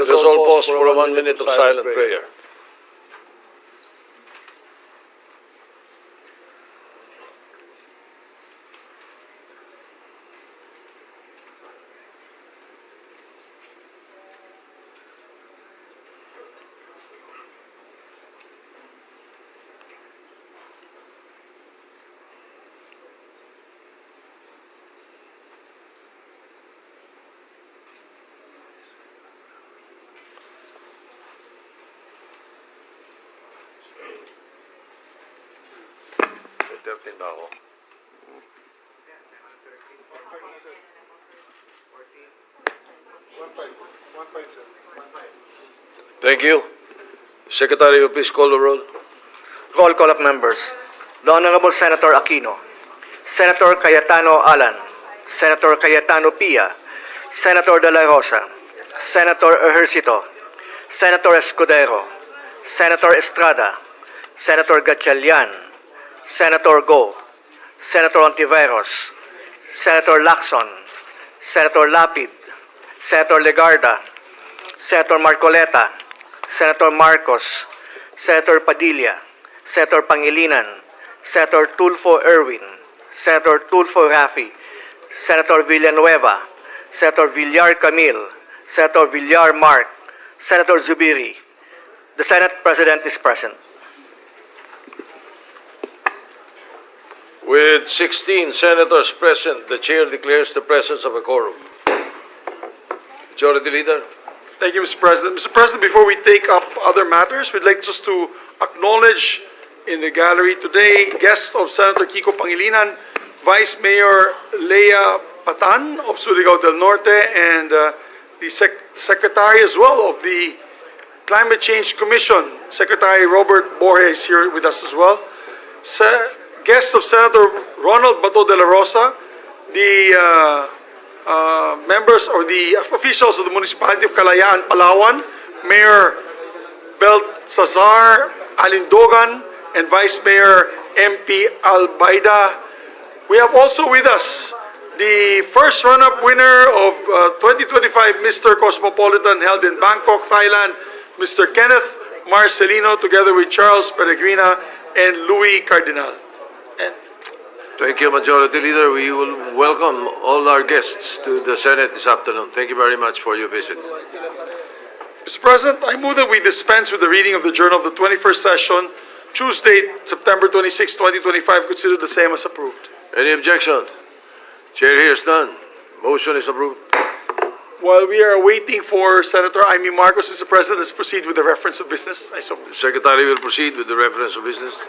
Let us all pause for a 1 minute of silent prayer. May 13 ba ako? Thank you. Secretary, you please call the roll. Roll call of members. The Honorable Senator Aquino, Senator Cayetano Alan, Senator Cayetano Pia, Senator De La Rosa, Senator Ejercito, Senator Escudero, Senator Estrada, Senator Gatchalian, Senator Go, Senator Ontiveros, Senator Lacson, Senator Lapid, Senator Legarda, Senator Marcoleta, Senator Marcos, Senator Padilla, Senator Pangilinan, Senator Tulfo Erwin, Senator Tulfo Rafi, Senator Villanueva, Senator Villar Camille, Senator Villar Mark, Senator Zubiri. The Senate President is present. With 16 senators present, the chair declares the presence of a quorum. Majority Leader. Thank you, Mr. President. Mr. President, before we take up other matters, we'd like just to acknowledge in the gallery today guests of Senator Kiko Pangilinan, Vice Mayor Lea Patan of Surigao del Norte, and the Secretary as well of the Climate Change Commission, Secretary Robert Borges, here with us as well. Guests of Senator Ronald Bato de la Rosa, the members or the officials of the Municipality of Kalayaan, Palawan, Mayor Beltzazar Alindogan, and Vice Mayor MP Albaida. We have also with us the first run-up winner of 2025 Mr. Cosmopolitan held in Bangkok, Thailand, Mr. Kenneth Marcelino, together with Charles Peregrina and Louis Cardinal. Thank you, Majority Leader. We will welcome all our guests to the Senate this afternoon. Thank you very much for your visit. Mr. President, I move that we dispense with the reading of the Journal of the 21st Session, Tuesday, September 26, 2025, considered the same as approved. Any objection? Chair hears none. Motion is approved. While we are waiting for Senator Amy Marcos, Mr. President, let's proceed with the reference of business. I so move. The Secretary will proceed with the reference of business.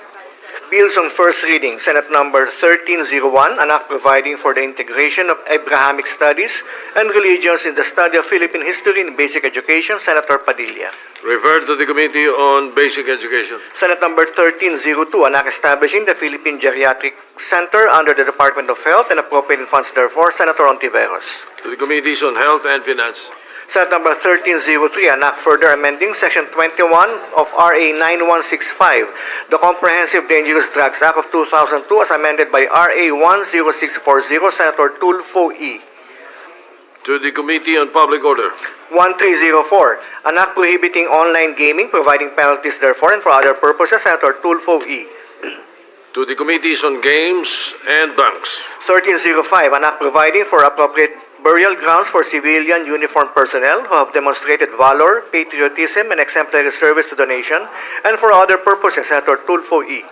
Bills on first reading, Senate number 1301, an act providing for the integration of Abrahamic studies and religions in the study of Philippine history in basic education, Senator Padilla. Referred to the Committee on Basic Education. Senate number 1302, an act establishing the Philippine Geriatric Center under the Department of Health and appropriating funds therefore, Senator Ontiveros. To the Committees on Health and Finance. Senate number 1303, an act further amending Section 21 of RA 9165, the Comprehensive Dangerous Drugs Act of 2002 as amended by RA 10640, Senator Tulfo E. To the Committee on Public Order. 1304, an act prohibiting online gaming, providing penalties therefore and for other purposes, Senator Tulfo E. To the Committees on Games and Banks. 1305, an act providing for appropriate burial grounds for civilian uniformed personnel who have demonstrated valor, patriotism, and exemplary service to the nation, and for other purposes, Senator Tulfo E.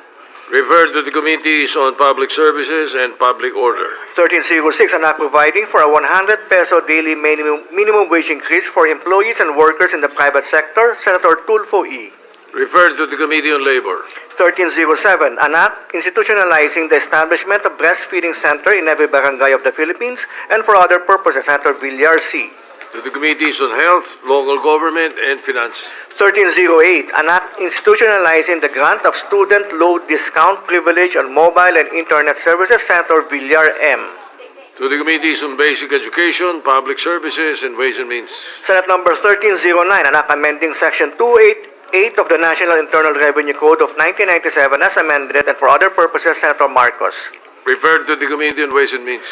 Referred to the Committees on Public Services and Public Order. 1306, an act providing for a 100 peso daily minimum wage increase for employees and workers in the private sector, Senator Tulfo E. Referred to the Committee on Labor. 1307, an act institutionalizing the establishment of breastfeeding center in every barangay of the Philippines and for other purposes, Senator Villar C. To the Committees on Health, Local Government, and Finance. 1308, an act institutionalizing the grant of student loan discount privilege on mobile and internet services, Senator Villar M. To the Committees on Basic Education, Public Services, and Ways and Means. Senate number 1309, an act amending Section 288 of the National Internal Revenue Code of 1997 as amended and for other purposes, Senator Marcos. Referred to the Committee on Ways and Means.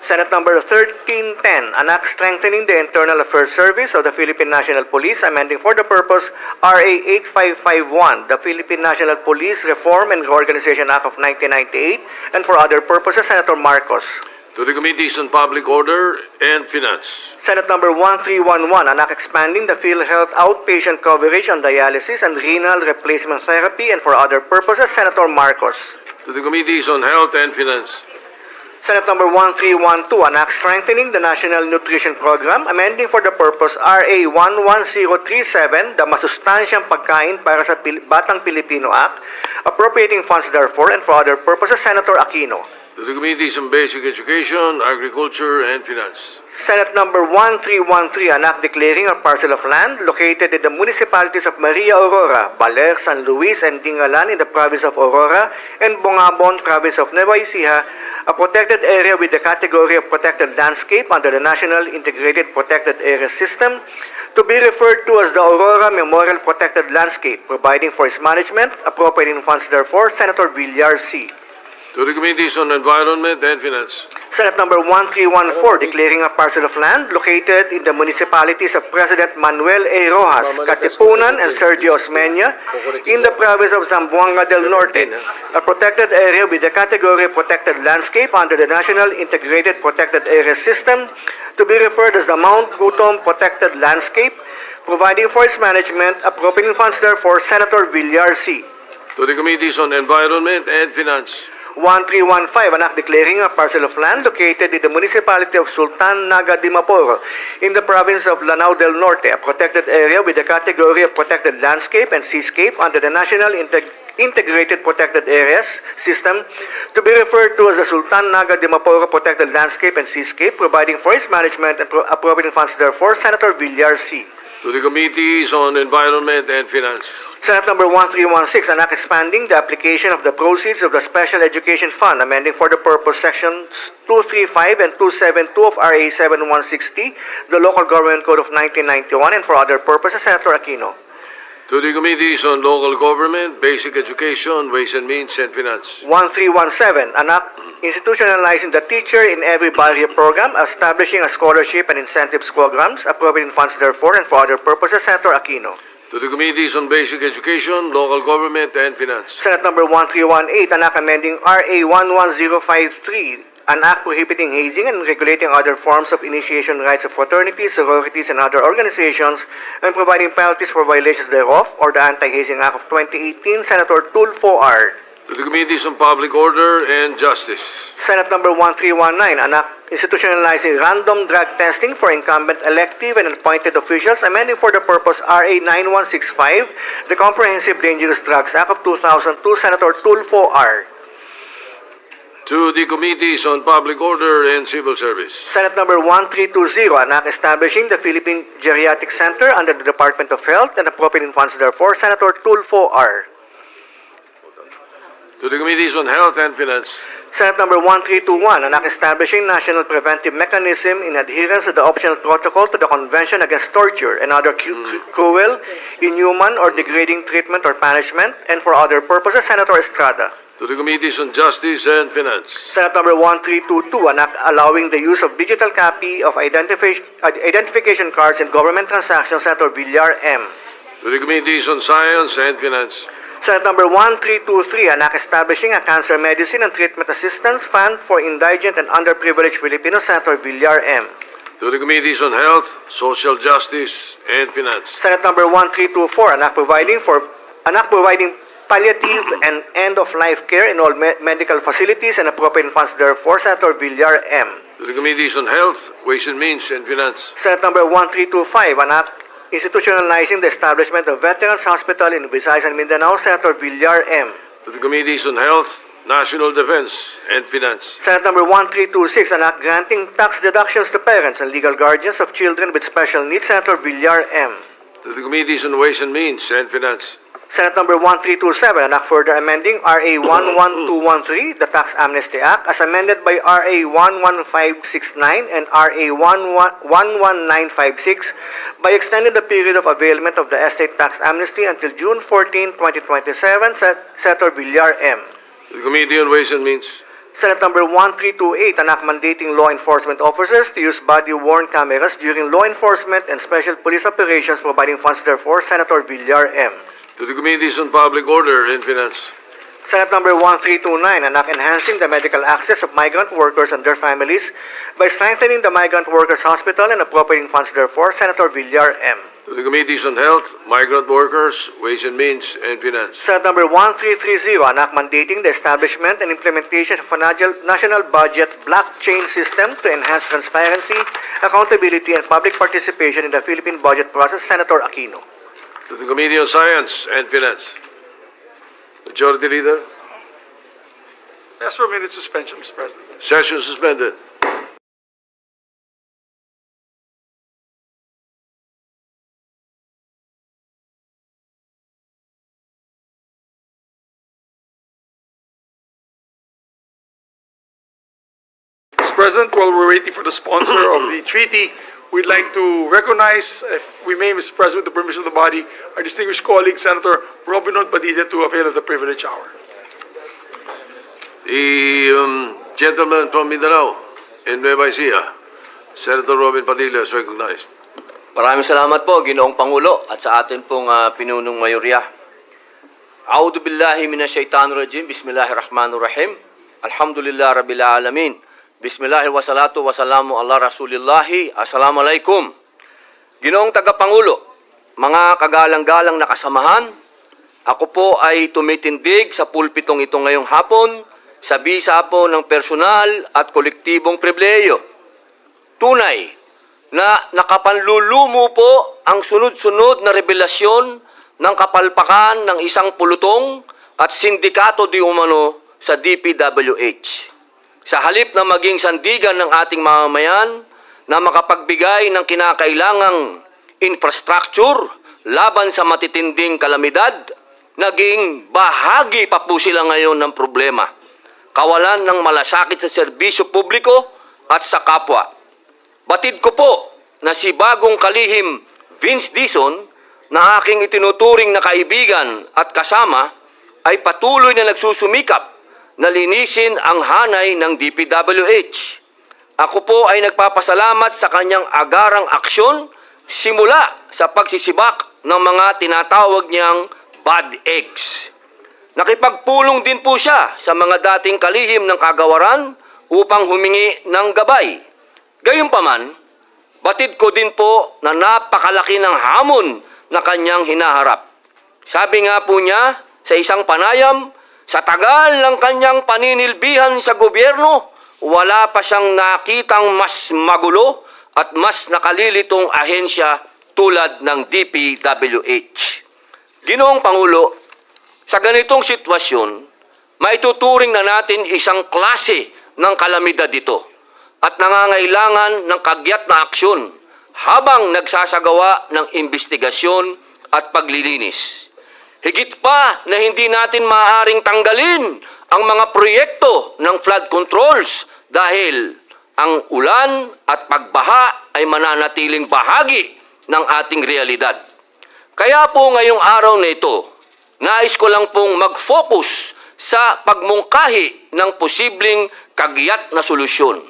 Senate Number 1310, an act strengthening the Internal Affairs Service of the Philippine National Police, amending for the purpose RA 8551, the Philippine National Police Reform and Reorganization Act of 1998, and for other purposes, Senator Marcos. To the Committees on Public Order and Finance. Senate Number 1311, an act expanding the PhilHealth outpatient coverage on dialysis and renal replacement therapy, and for other purposes, Senator Marcos. To the Committees on Health and Finance. Senate Number 1312, an act strengthening the National Nutrition Program, amending for the purpose RA 11037, the Masustansyang Pagkain para sa Batang Pilipino Act, appropriating funds therefore, and for other purposes, Senator Aquino. To the Committees on Basic Education, Agriculture, and Finance. Senate Number 1313, an act declaring a parcel of land located in the municipalities of Maria Aurora, Baler, San Luis, and Dingalan in the province of Aurora, and Bongabon, province of Nueva Ecija, a protected area with the category of protected landscape under the National Integrated Protected Area System, to be referred to as the Aurora Memorial Protected Landscape, providing for its management, appropriating funds therefore, Senator Villar C. To the Committees on Environment and Finance. Senate Number 1314, declaring a parcel of land located in the municipalities of President Manuel A. Rojas, Katipunan, and Sergio Osmeña in the province of Zamboanga del Norte, a protected area with the category of protected landscape under the National Integrated Protected Area System, to be referred as the Mount Gutom Protected Landscape, providing for its management, appropriating funds therefore, Senator Villar C. To the Committees on Environment and Finance. 1315, an act declaring a parcel of land located in the municipality of Sultan Naga Dimaporo in the province of Lanao del Norte, a protected area with the category of protected landscape and seascape under the National Integrated Protected Areas System, to be referred to as the Sultan Naga Dimaporo Protected Landscape and Seascape, providing for its management and appropriating funds therefore, Senator Villar C. To the Committees on Environment and Finance. Senate Number 1316, an act expanding the application of the proceeds of the Special Education Fund, amending for the purpose Sections 235 and 272 of RA 7160, the Local Government Code of 1991, and for other purposes, Senator Aquino. To the Committees on Local Government, Basic Education, Ways and Means, and Finance. 1317, an act institutionalizing the Teacher in Every Barrio program, establishing a scholarship and incentives programs, appropriating funds therefore, and for other purposes, Senator Aquino. To the Committees on Basic Education, Local Government, and Finance. Senate Number 1318, an act amending RA 11053, an act prohibiting hazing and regulating other forms of initiation rights of fraternities, sororities, and other organizations, and providing penalties for violations thereof, or the Anti-Hazing Act of 2018, Senator Tulfo R. To the Committees on Public Order and Justice. Senate Number 1319, an act institutionalizing random drug testing for incumbent elective and appointed officials, amending for the purpose RA 9165, the Comprehensive Dangerous Drugs Act of 2002, Senator Tulfo R. To the Committees on Public Order and Civil Service. Senate Number 1320, an act establishing the Philippine Geriatric Center under the Department of Health and appropriating funds therefore, Senator Tulfo R. To the Committees on Health and Finance. Senate Number 1321, an act establishing national preventive mechanism in adherence to the optional protocol to the Convention Against Torture and other cruel, inhuman, or degrading treatment or punishment, and for other purposes, Senator Estrada. To the Committees on Justice and Finance. Senate Number 1322, an act allowing the use of digital copy of identification cards in government transactions, Senator Villar M. To the Committees on Science and Finance. Senate Number 1323, an act establishing a cancer medicine and treatment assistance fund for indigent and underprivileged Filipinos, Senator Villar M. To the Committees on Health, Social Justice, and Finance. Senate Number 1324, an act providing palliative and end-of-life care in all medical facilities and appropriate funds therefore, Senator Villar M. To the Committees on Health, Ways and Means, and Finance. Senate Number 1325, an act institutionalizing the establishment of Veterans Hospital in Visayas and Mindanao, Senator Villar M. To the Committees on Health, National Defense, and Finance. Senate Number 1326, an act granting tax deductions to parents and legal guardians of children with special needs, Senator Villar M. To the Committees on Ways and Means, and Finance. Senate Number 1327, an act further amending RA 11213, the Tax Amnesty Act, as amended by RA 11569 and RA 11956, by extending the period of availment of the estate tax amnesty until June 14, 2027, Senator Villar M. To the Committee on Ways and Means. Senate number 1328, an act mandating law enforcement officers to use body-worn cameras during law enforcement and special police operations, providing funds therefore, Senator Villar M. To the Committees on Public Order and Finance. Senate number 1329, an act enhancing the medical access of migrant workers and their families by strengthening the Migrant Workers Hospital and appropriating funds therefore, Senator Villar M. To the Committees on Health, Migrant Workers, Ways and Means, and Finance. Senate number 1330, an act mandating the establishment and implementation of a national budget blockchain system to enhance transparency, accountability, and public participation in the Philippine budget process, Senator Aquino. To the Committee on Science and Finance. Majority Leader, Ask for a minute suspension, Mr. President. session suspended. Mr. President, while we're waiting for the sponsor of the treaty, we'd like to recognize, if we may, Mr. President, with the permission of the body, our distinguished colleague, Senator Robin Hood Padilla, to avail of the privilege hour. The gentleman from Mindanao in Nueva Ecija, Senator Robin Padilla, is recognized. Maraming salamat po, Ginoong Pangulo, at sa atin pong pinunong mayorya. A'udhu billahi minasyaitanir rajim. Bismillahirrahmanirrahim. Alhamdulillah rabbil alamin. Bismillah wa salatu wa salamu ala rasulillahi. Assalamualaikum. Ginoong Tagapangulo, mga kagalang-galang na kasamahan, ako po ay tumitindig sa pulpitong ito ngayong hapon sa bisa po ng personal at kolektibong pribileyo. Tunay na nakapanlulumo po ang sunod-sunod na revelasyon ng kapalpakan ng isang pulutong at sindikato di umano sa DPWH. Sa halip na maging sandigan ng ating mamamayan na makapagbigay ng kinakailangang infrastructure laban sa matitinding kalamidad, naging bahagi pa po sila ngayon ng problema. Kawalan ng malasakit sa serbisyo publiko at sa kapwa. Batid ko po na si bagong kalihim Vince Dizon na aking itinuturing na kaibigan at kasama ay patuloy na nagsusumikap na linisin ang hanay ng DPWH. Ako po ay nagpapasalamat sa kanyang agarang aksyon simula sa pagsisibak ng mga tinatawag niyang bad eggs. Nakipagpulong din po siya sa mga dating kalihim ng kagawaran upang humingi ng gabay. Gayunpaman, batid ko din po na napakalaki ng hamon na kanyang hinaharap. Sabi nga po niya sa isang panayam, sa tagal ng kanyang paninilbihan sa gobyerno, wala pa siyang nakitang mas magulo at mas nakalilitong ahensya tulad ng DPWH. Ginoong Pangulo, sa ganitong sitwasyon, maituturing na natin isang klase ng kalamidad ito at nangangailangan ng kagyat na aksyon habang nagsasagawa ng investigasyon at paglilinis. Higit pa na hindi natin maaaring tanggalin ang mga proyekto ng flood controls dahil ang ulan at pagbaha ay mananatiling bahagi ng ating realidad. Kaya po ngayong araw na ito, nais ko lang pong mag-focus sa pagmungkahi ng posibleng kagyat na solusyon.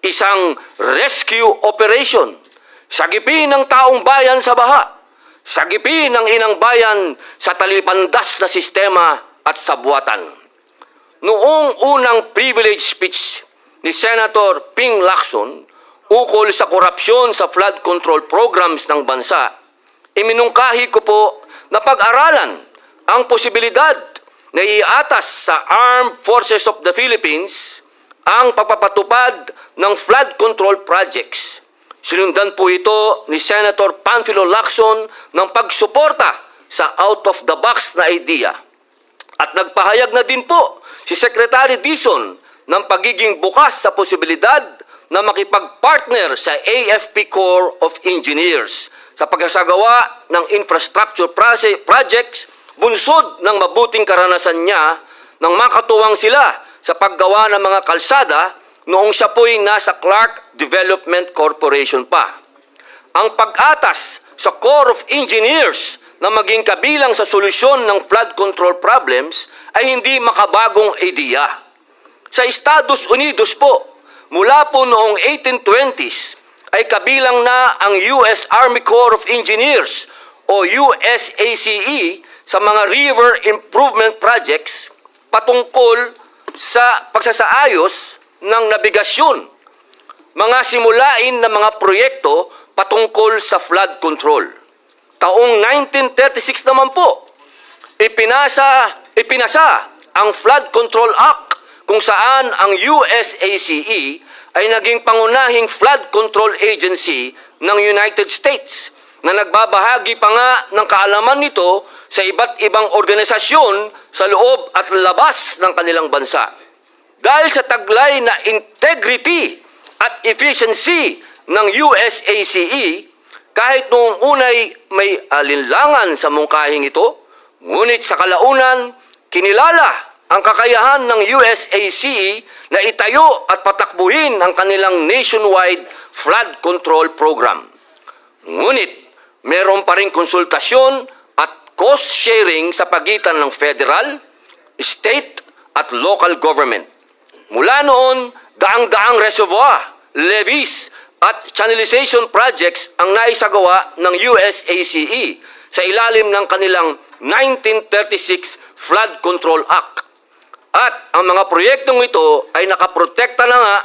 Isang rescue operation, sagipin ng taong bayan sa baha, sagipin ng inang bayan sa talipandas na sistema at sabuatan. Noong unang privilege speech ni Senator Ping Lacson ukol sa korupsyon sa flood control programs ng bansa, iminungkahi ko po na pag-aralan ang posibilidad na iatas sa Armed Forces of the Philippines ang pagpapatupad ng flood control projects. Sinundan po ito ni Senator Panfilo Lacson ng pagsuporta sa out-of-the-box na idea. At nagpahayag na din po si Secretary Dizon ng pagiging bukas sa posibilidad na makipag-partner sa AFP Corps of Engineers sa pagsasagawa ng infrastructure projects, bunsod ng mabuting karanasan niya nang makatuwang sila sa paggawa ng mga kalsada noong siya po'y nasa Clark Development Corporation pa. Ang pag-atas sa Corps of Engineers na maging kabilang sa solusyon ng flood control problems ay hindi makabagong ideya. Sa Estados Unidos po, mula po noong 1820s, ay kabilang na ang US Army Corps of Engineers o USACE sa mga river improvement projects patungkol sa pagsasaayos ng nabigasyon, mga simulain na mga proyekto patungkol sa flood control. Taong 1936 naman po, ipinasa ang Flood Control Act kung saan ang USACE ay naging pangunahing flood control agency ng United States na nagbabahagi pa nga ng kaalaman nito sa iba't ibang organisasyon sa loob at labas ng kanilang bansa. Dahil sa taglay na integrity at efficiency ng USACE, kahit noong unay may alinlangan sa mungkahing ito, ngunit sa kalaunan, kinilala ang kakayahan ng USACE na itayo at patakbuhin ang kanilang nationwide flood control program. Ngunit, meron pa rin konsultasyon at cost sharing sa pagitan ng federal, state at local government. Mula noon, daang-daang reservoir, levees at channelization projects ang naisagawa ng USACE sa ilalim ng kanilang 1936 Flood Control Act. At ang mga proyektong ito ay nakaprotekta na nga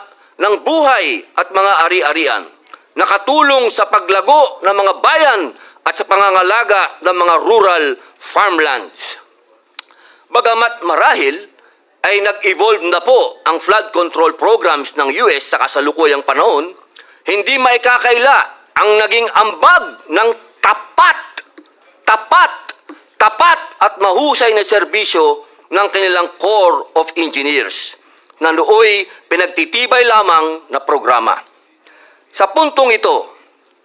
ng buhay at mga ari-arian, nakatulong sa paglago ng mga bayan at sa pangangalaga ng mga rural farmlands. Bagamat marahil ay nag-evolve na po ang flood control programs ng US sa kasalukuyang panahon, hindi maikakaila ang naging ambag ng tapat at mahusay na serbisyo ng kanilang Corps of Engineers na nooy pinagtitibay lamang na programa. Sa puntong ito,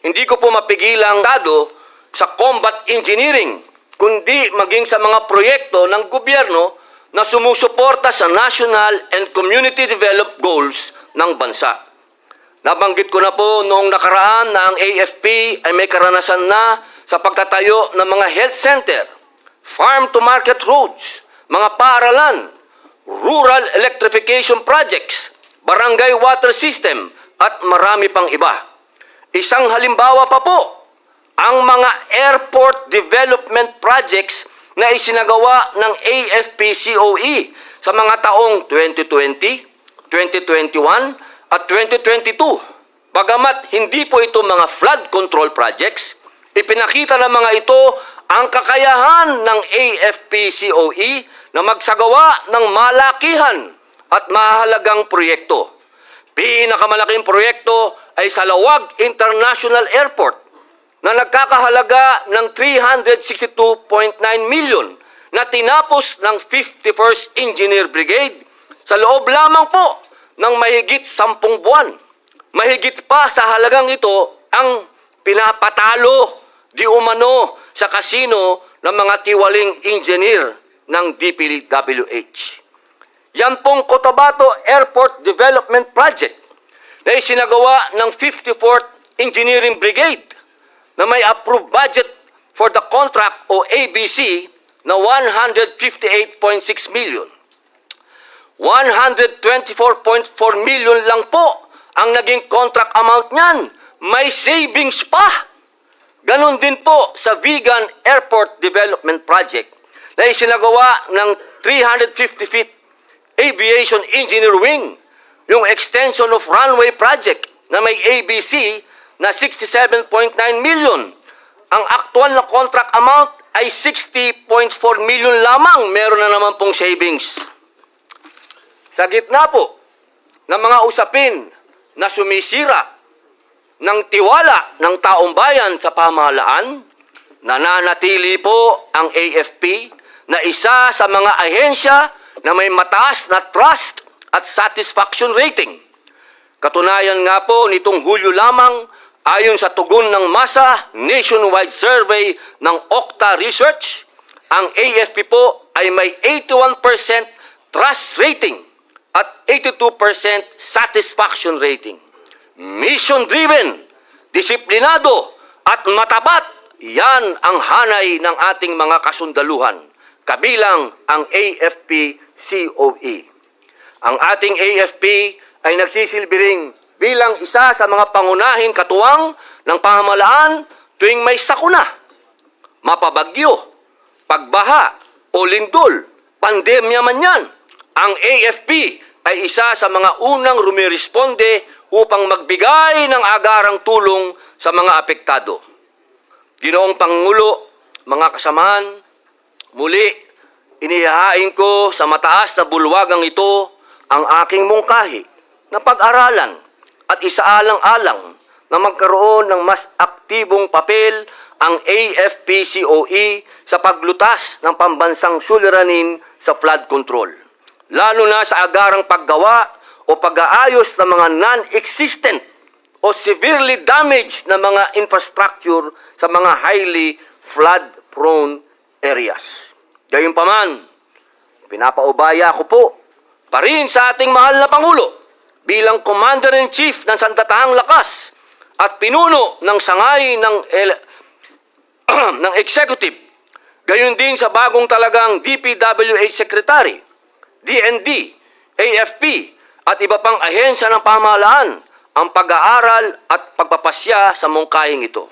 hindi ko po mapigilang dado sa combat engineering, kundi maging sa mga proyekto ng gobyerno na sumusuporta sa national and community development goals ng bansa. Nabanggit ko na po noong nakaraan na ang AFP ay may karanasan na sa pagtatayo ng mga health center, farm-to-market roads, mga paaralan, rural electrification projects, barangay water system, at marami pang iba. Isang halimbawa pa po, ang mga airport development projects na isinagawa ng AFP-COE sa mga taong 2020, 2021, at 2022. Bagamat hindi po ito mga flood control projects, ipinakita ng mga ito ang kakayahan ng AFP-COE na magsagawa ng malakihan at mahalagang proyekto. Pinakamalaking proyekto ay sa Lawag International Airport na nagkakahalaga ng 362.9 million na tinapos ng 51st Engineer Brigade sa loob lamang po ng mahigit 10 buwan. Mahigit pa sa halagang ito ang pinapatalo di umano sa kasino ng mga tiwaling engineer ng DPWH. Yan pong Cotabato Airport Development Project na isinagawa ng 54th Engineering Brigade na may approved budget for the contract o ABC na 158.6 million. 124.4 million lang po ang naging contract amount niyan. May savings pa. Ganon din po sa Vegan Airport Development Project na isinagawa ng 350 feet Aviation Engineer Wing, yung extension of runway project na may ABC na 67.9 million. Ang actual na contract amount ay 60.4 million lamang. Meron na naman pong savings. Sa gitna po ng mga usapin na sumisira ng tiwala ng taong bayan sa pamahalaan, nananatili po ang AFP na isa sa mga ahensya na may mataas na trust at satisfaction rating. Katunayan nga po nitong Hulyo lamang, ayon sa tugon ng masa nationwide survey ng Okta Research, ang AFP po ay may 81% trust rating at 82% satisfaction rating. Mission-driven, disiplinado at matapat, yan ang hanay ng ating mga kasundaluhan, kabilang ang AFP-COE. ang ating AFP ay nagsisilbi bilang isa sa mga pangunahing katuwang ng pamahalaan tuwing may sakuna, mapabagyo, pagbaha o lindol, pandemya man yan. Ang AFP ay isa sa mga unang rumiresponde upang magbigay ng agarang tulong sa mga apektado. Ginoong Pangulo, mga kasamahan, muli, inihahain ko sa mataas na bulwagang ito ang aking mungkahi na pag-aralan at isaalang-alang na magkaroon ng mas aktibong papel ang AFP-COE sa paglutas ng pambansang suliranin sa flood control, lalo na sa agarang paggawa o pag-aayos ng mga non-existent o severely damaged na mga infrastructure sa mga highly flood-prone areas. Gayunpaman, pinapaubaya ko po pa rin sa ating mahal na Pangulo bilang Commander-in-Chief ng Sandatahang Lakas at pinuno ng sangay ng executive, gayon din sa bagong talagang DPWH Secretary, DND, AFP, at iba pang ahensya ng pamahalaan ang pag-aaral at pagpapasya sa mungkahing ito.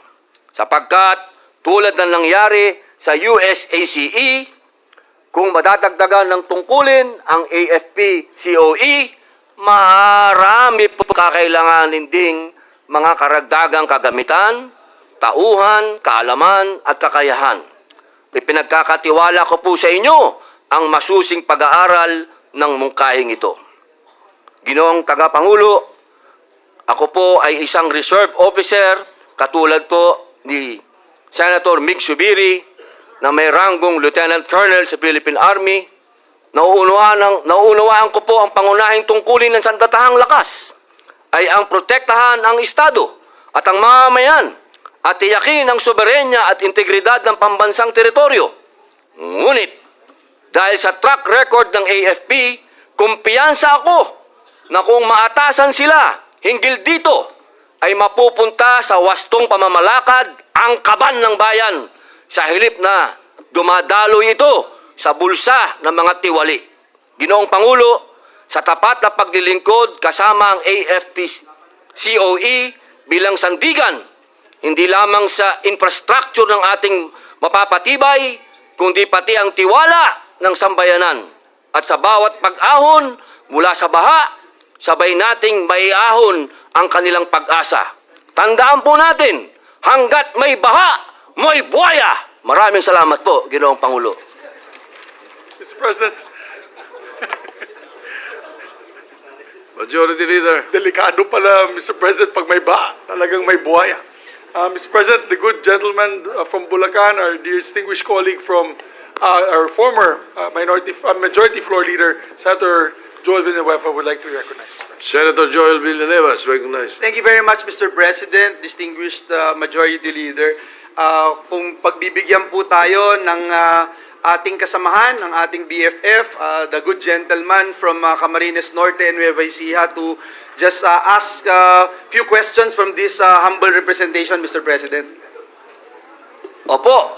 Sapagkat tulad ng nangyari sa USACE, kung madadagdagan ng tungkulin ang AFP-COE, marami po kakailanganin ding mga karagdagang kagamitan, tauhan, kaalaman at kakayahan. Ipinagkakatiwala ko po sa inyo ang masusing pag-aaral ng mungkahing ito. Ginoong Tagapangulo, ako po ay isang reserve officer katulad po ni Senator Mick Subiri na may ranggong Lieutenant Colonel sa Philippine Army. Nauunawaan ko po ang pangunahing tungkulin ng Sandatahang Lakas ay ang protektahan ang Estado at ang mamamayan at tiyakin ang soberenya at integridad ng pambansang teritoryo. Ngunit, dahil sa track record ng AFP, kumpiyansa ako na kung maatasan sila hinggil dito, ay mapupunta sa wastong pamamalakad ang kaban ng bayan sa hilip na dumadaloy ito sa bulsa ng mga tiwali. Ginoong Pangulo, sa tapat na paglilingkod kasama ang AFP-COE bilang sandigan, hindi lamang sa infrastructure ng ating mapapatibay, kundi pati ang tiwala ng sambayanan. At sa bawat pag-ahon mula sa baha, sabay nating maiahon ang kanilang pag-asa. Tandaan po natin, hanggat may baha, may buhaya. Maraming salamat po, Ginoong Pangulo. Mr. President, Majority Leader. delikado pala, Mr. President, pag may baha, talagang may buhaya. Mr. President, the good gentleman from Bulacan, our distinguished colleague from our former majority floor leader, Senator Joel Villanueva, would like to be recognized. Senator Joel Villanueva is recognized. Thank you very much, Mr. President, distinguished Majority Leader. Kung pagbibigyan po tayo ng ating kasamahan, ng ating BFF, the good gentleman from Camarines Norte and Nueva Ecija to just ask a few questions from this humble representation, Mr. President. Opo,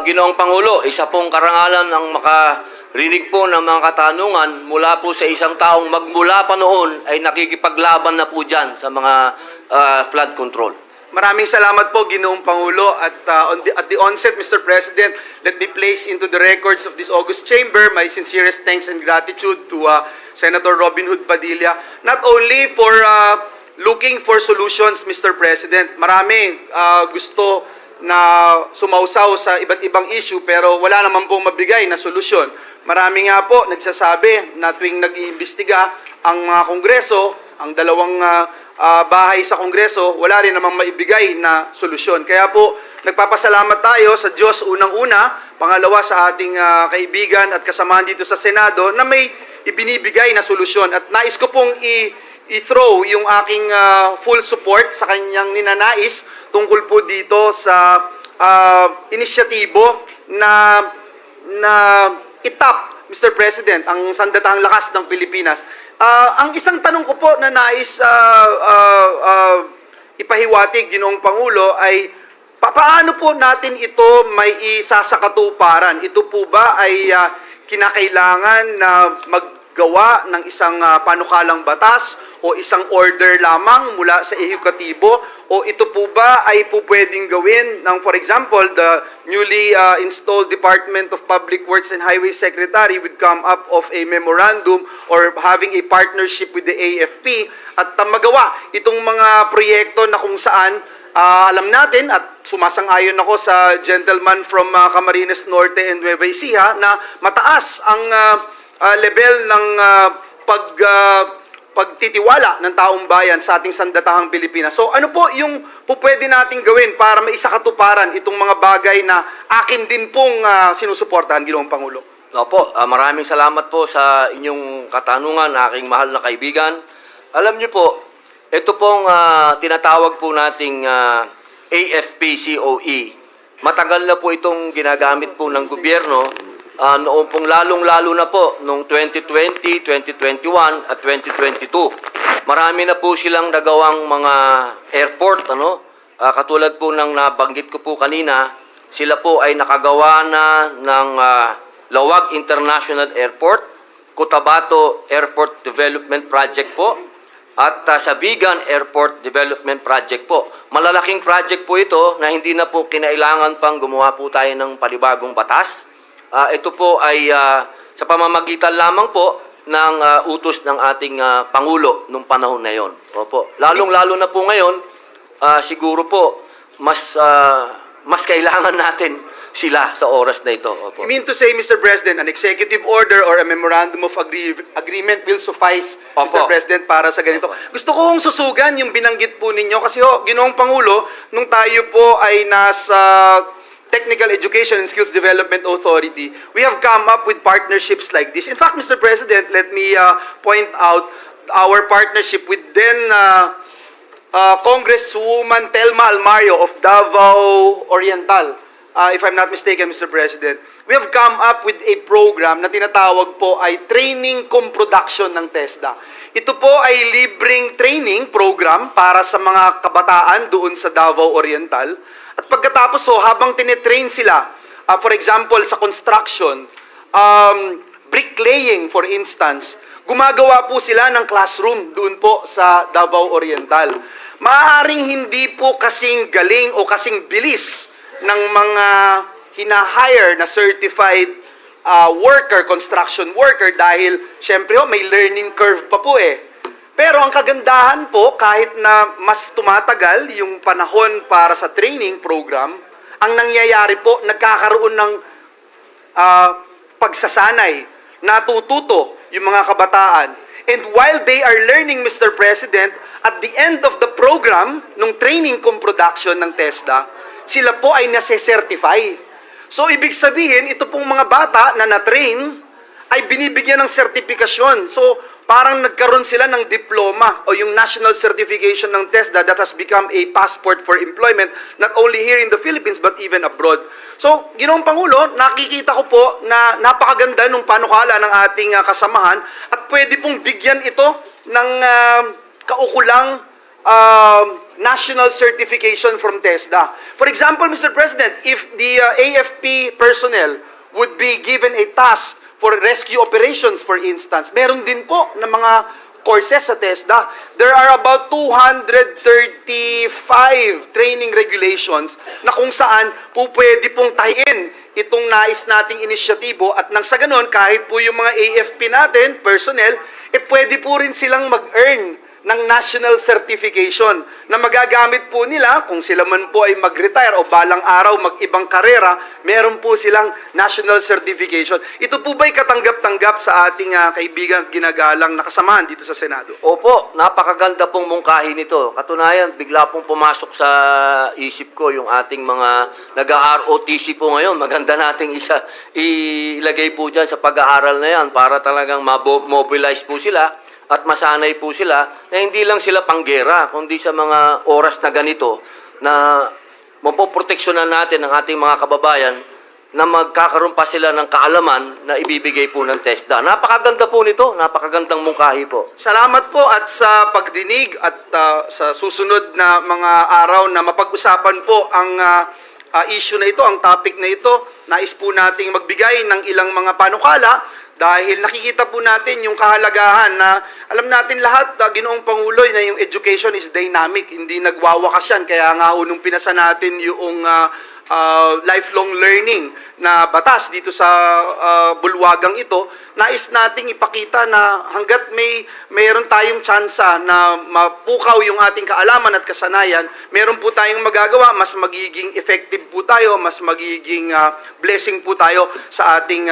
Ginoong Pangulo, isa pong karangalan ang makarinig po ng mga katanungan mula po sa isang taong magmula pa noon ay nakikipaglaban na po dyan sa mga flood control. Maraming salamat po, Ginoong Pangulo. At at the onset, Mr. President, let me place into the records of this August Chamber my sincerest thanks and gratitude to Senator Robin Hood Padilla, not only for looking for solutions, Mr. President. Marami gusto na sumausaw sa iba't ibang issue pero wala naman pong mabigay na solusyon. Marami nga po nagsasabi na tuwing nag-iimbestiga ang Kongreso, ang dalawang bahay sa Kongreso, wala rin namang maibigay na solusyon. Kaya po, nagpapasalamat tayo sa Diyos unang-una, pangalawa sa ating kaibigan at kasamahan dito sa Senado na may ibinibigay na solusyon. At nais ko pong i-throw yung aking full support sa kanyang ninanais tungkol po dito sa inisyatibo na itap, Mr. President, ang sandatahang lakas ng Pilipinas. Ang isang tanong ko po na nais ipahiwatig, Ginoong Pangulo, ay paano po natin ito may isa sa katuparan? Ito po ba ay kinakailangan na gawa ng isang panukalang batas o isang order lamang mula sa ehekutibo, o ito po ba ay po pwedeng gawin ng, for example, the newly installed Department of Public Works and Highway Secretary would come up of a memorandum or having a partnership with the AFP at magawa itong mga proyekto na kung saan alam natin at sumasang-ayon ako sa gentleman from Camarines Norte and Nueva Ecija na mataas ang level ng pagtitiwala ng taong bayan sa ating sandatahang Pilipinas. So ano po yung pwede nating gawin para maisakatuparan itong mga bagay na akin din pong sinusuportahan, Ginoong Pangulo? Opo, maraming salamat po sa inyong katanungan, aking mahal na kaibigan. Alam niyo po, ito pong tinatawag po nating AFP-COE. Matagal na po itong ginagamit po ng gobyerno, noong pong lalong-lalo na po, noong 2020, 2021 at 2022. Marami na po silang nagawang mga airport, katulad po ng nabanggit ko po kanina, sila po ay nakagawa na ng Lawag International Airport, Cotabato Airport Development Project po, at sa Vigan Airport Development Project po. Malalaking project po ito na hindi na po kinailangan pang gumawa po tayo ng panibagong batas. Ito po ay sa pamamagitan lamang po ng utos ng ating Pangulo nung panahon na yon. Opo. Lalong-lalo na po ngayon, siguro po mas kailangan natin sila sa oras na ito. Opo. You mean to say, Mr. President, an executive order or a memorandum of agreement will suffice, Mr. Opo. President, para sa ganito? Gusto ko hong susugan yung binanggit po ninyo kasi Ginoong Pangulo, nung tayo po ay nasa Technical Education and Skills Development Authority, we have come up with partnerships like this. In fact, Mr. President, let me point out our partnership with then Congresswoman Telma Almario of Davao Oriental. If I'm not mistaken, Mr. President, we have come up with a program na tinatawag po ay Training Cum Production ng TESDA. Ito po ay libreng training program para sa mga kabataan doon sa Davao Oriental. At pagkatapos habang tinetrain sila, for example, sa construction, bricklaying for instance, gumagawa po sila ng classroom doon po sa Davao Oriental. Maaaring hindi po kasing galing o kasing bilis ng mga hina-hire na certified worker, construction worker dahil syempre may learning curve pa po eh. Pero ang kagandahan po, kahit na mas tumatagal yung panahon para sa training program, ang nangyayari po, nagkakaroon ng pagsasanay, natututo yung mga kabataan. And while they are learning, Mr. President, at the end of the program, nung training cum production ng TESDA, sila po ay nase-certify. So, ibig sabihin, ito pong mga bata na na-train ay binibigyan ng sertifikasyon. So, parang nagkaroon sila ng diploma o yung national certification ng TESDA that has become a passport for employment not only here in the Philippines but even abroad. So, Ginoong Pangulo, nakikita ko po na napakaganda ng panukala ng ating kasamahan at pwede pong bigyan ito ng kaukulang national certification from TESDA. For example, Mr. President, if the AFP personnel would be given a task for rescue operations, for instance, meron din po ng mga courses sa TESDA. There are about 235 training regulations na kung saan po pwede pong tahin itong nais nating inisyatibo at nang sa ganon, kahit po yung mga AFP natin, personnel, pwede po rin silang mag-earn ng national certification na magagamit po nila kung sila man po ay mag-retire o balang araw mag-ibang karera, meron po silang national certification. Ito po ba'y katanggap-tanggap sa ating kaibigan ginagalang nakasamahan dito sa Senado? Opo, Napakaganda pong mungkahi nito. Katunayan, bigla pong pumasok sa isip ko yung ating mga nag-ROTC po ngayon. Maganda nating ilagay po dyan sa pag-aaral na yan para talagang mobilize po sila at masanay po sila na hindi lang sila panggera, kundi sa mga oras na ganito na mapoproteksyonan natin ang ating mga kababayan na magkakaroon pa sila ng kaalaman na ibibigay po ng TESDA. Napakaganda po nito, napakagandang mungkahi po. Salamat po at sa pagdinig at sa susunod na mga araw na mapag-usapan po ang issue na ito, ang topic na ito. Nais po nating magbigay ng ilang mga panukala dahil nakikita po natin yung kahalagahan na alam natin lahat, Ginoong Pangulo, na yung education is dynamic, hindi nagwawakas yan. Kaya nga ho, nung pinasa natin yung lifelong learning na batas dito sa bulwagang ito, nais nating ipakita na hanggat mayroon tayong tsansa na mapukaw yung ating kaalaman at kasanayan, meron po tayong magagawa, mas magiging effective po tayo, mas magiging blessing po tayo sa ating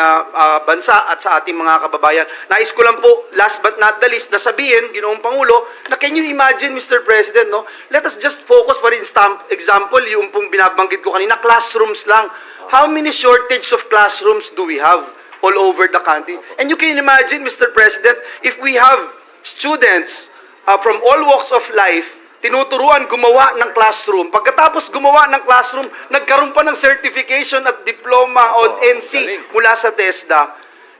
bansa at sa ating mga kababayan. Nais ko lang po, last but not the least, na sabihin, Ginoong Pangulo, na can you imagine, Mr. President, no? Let us just focus, for example, yung pong binabanggit ko kanina, classrooms lang. How many shortage of classrooms do we have all over the country? And you can imagine, Mr. President, if we have students from all walks of life, tinuturuan gumawa ng classroom. Pagkatapos gumawa ng classroom, nagkaroon pa ng certification at diploma on NC mula sa TESDA.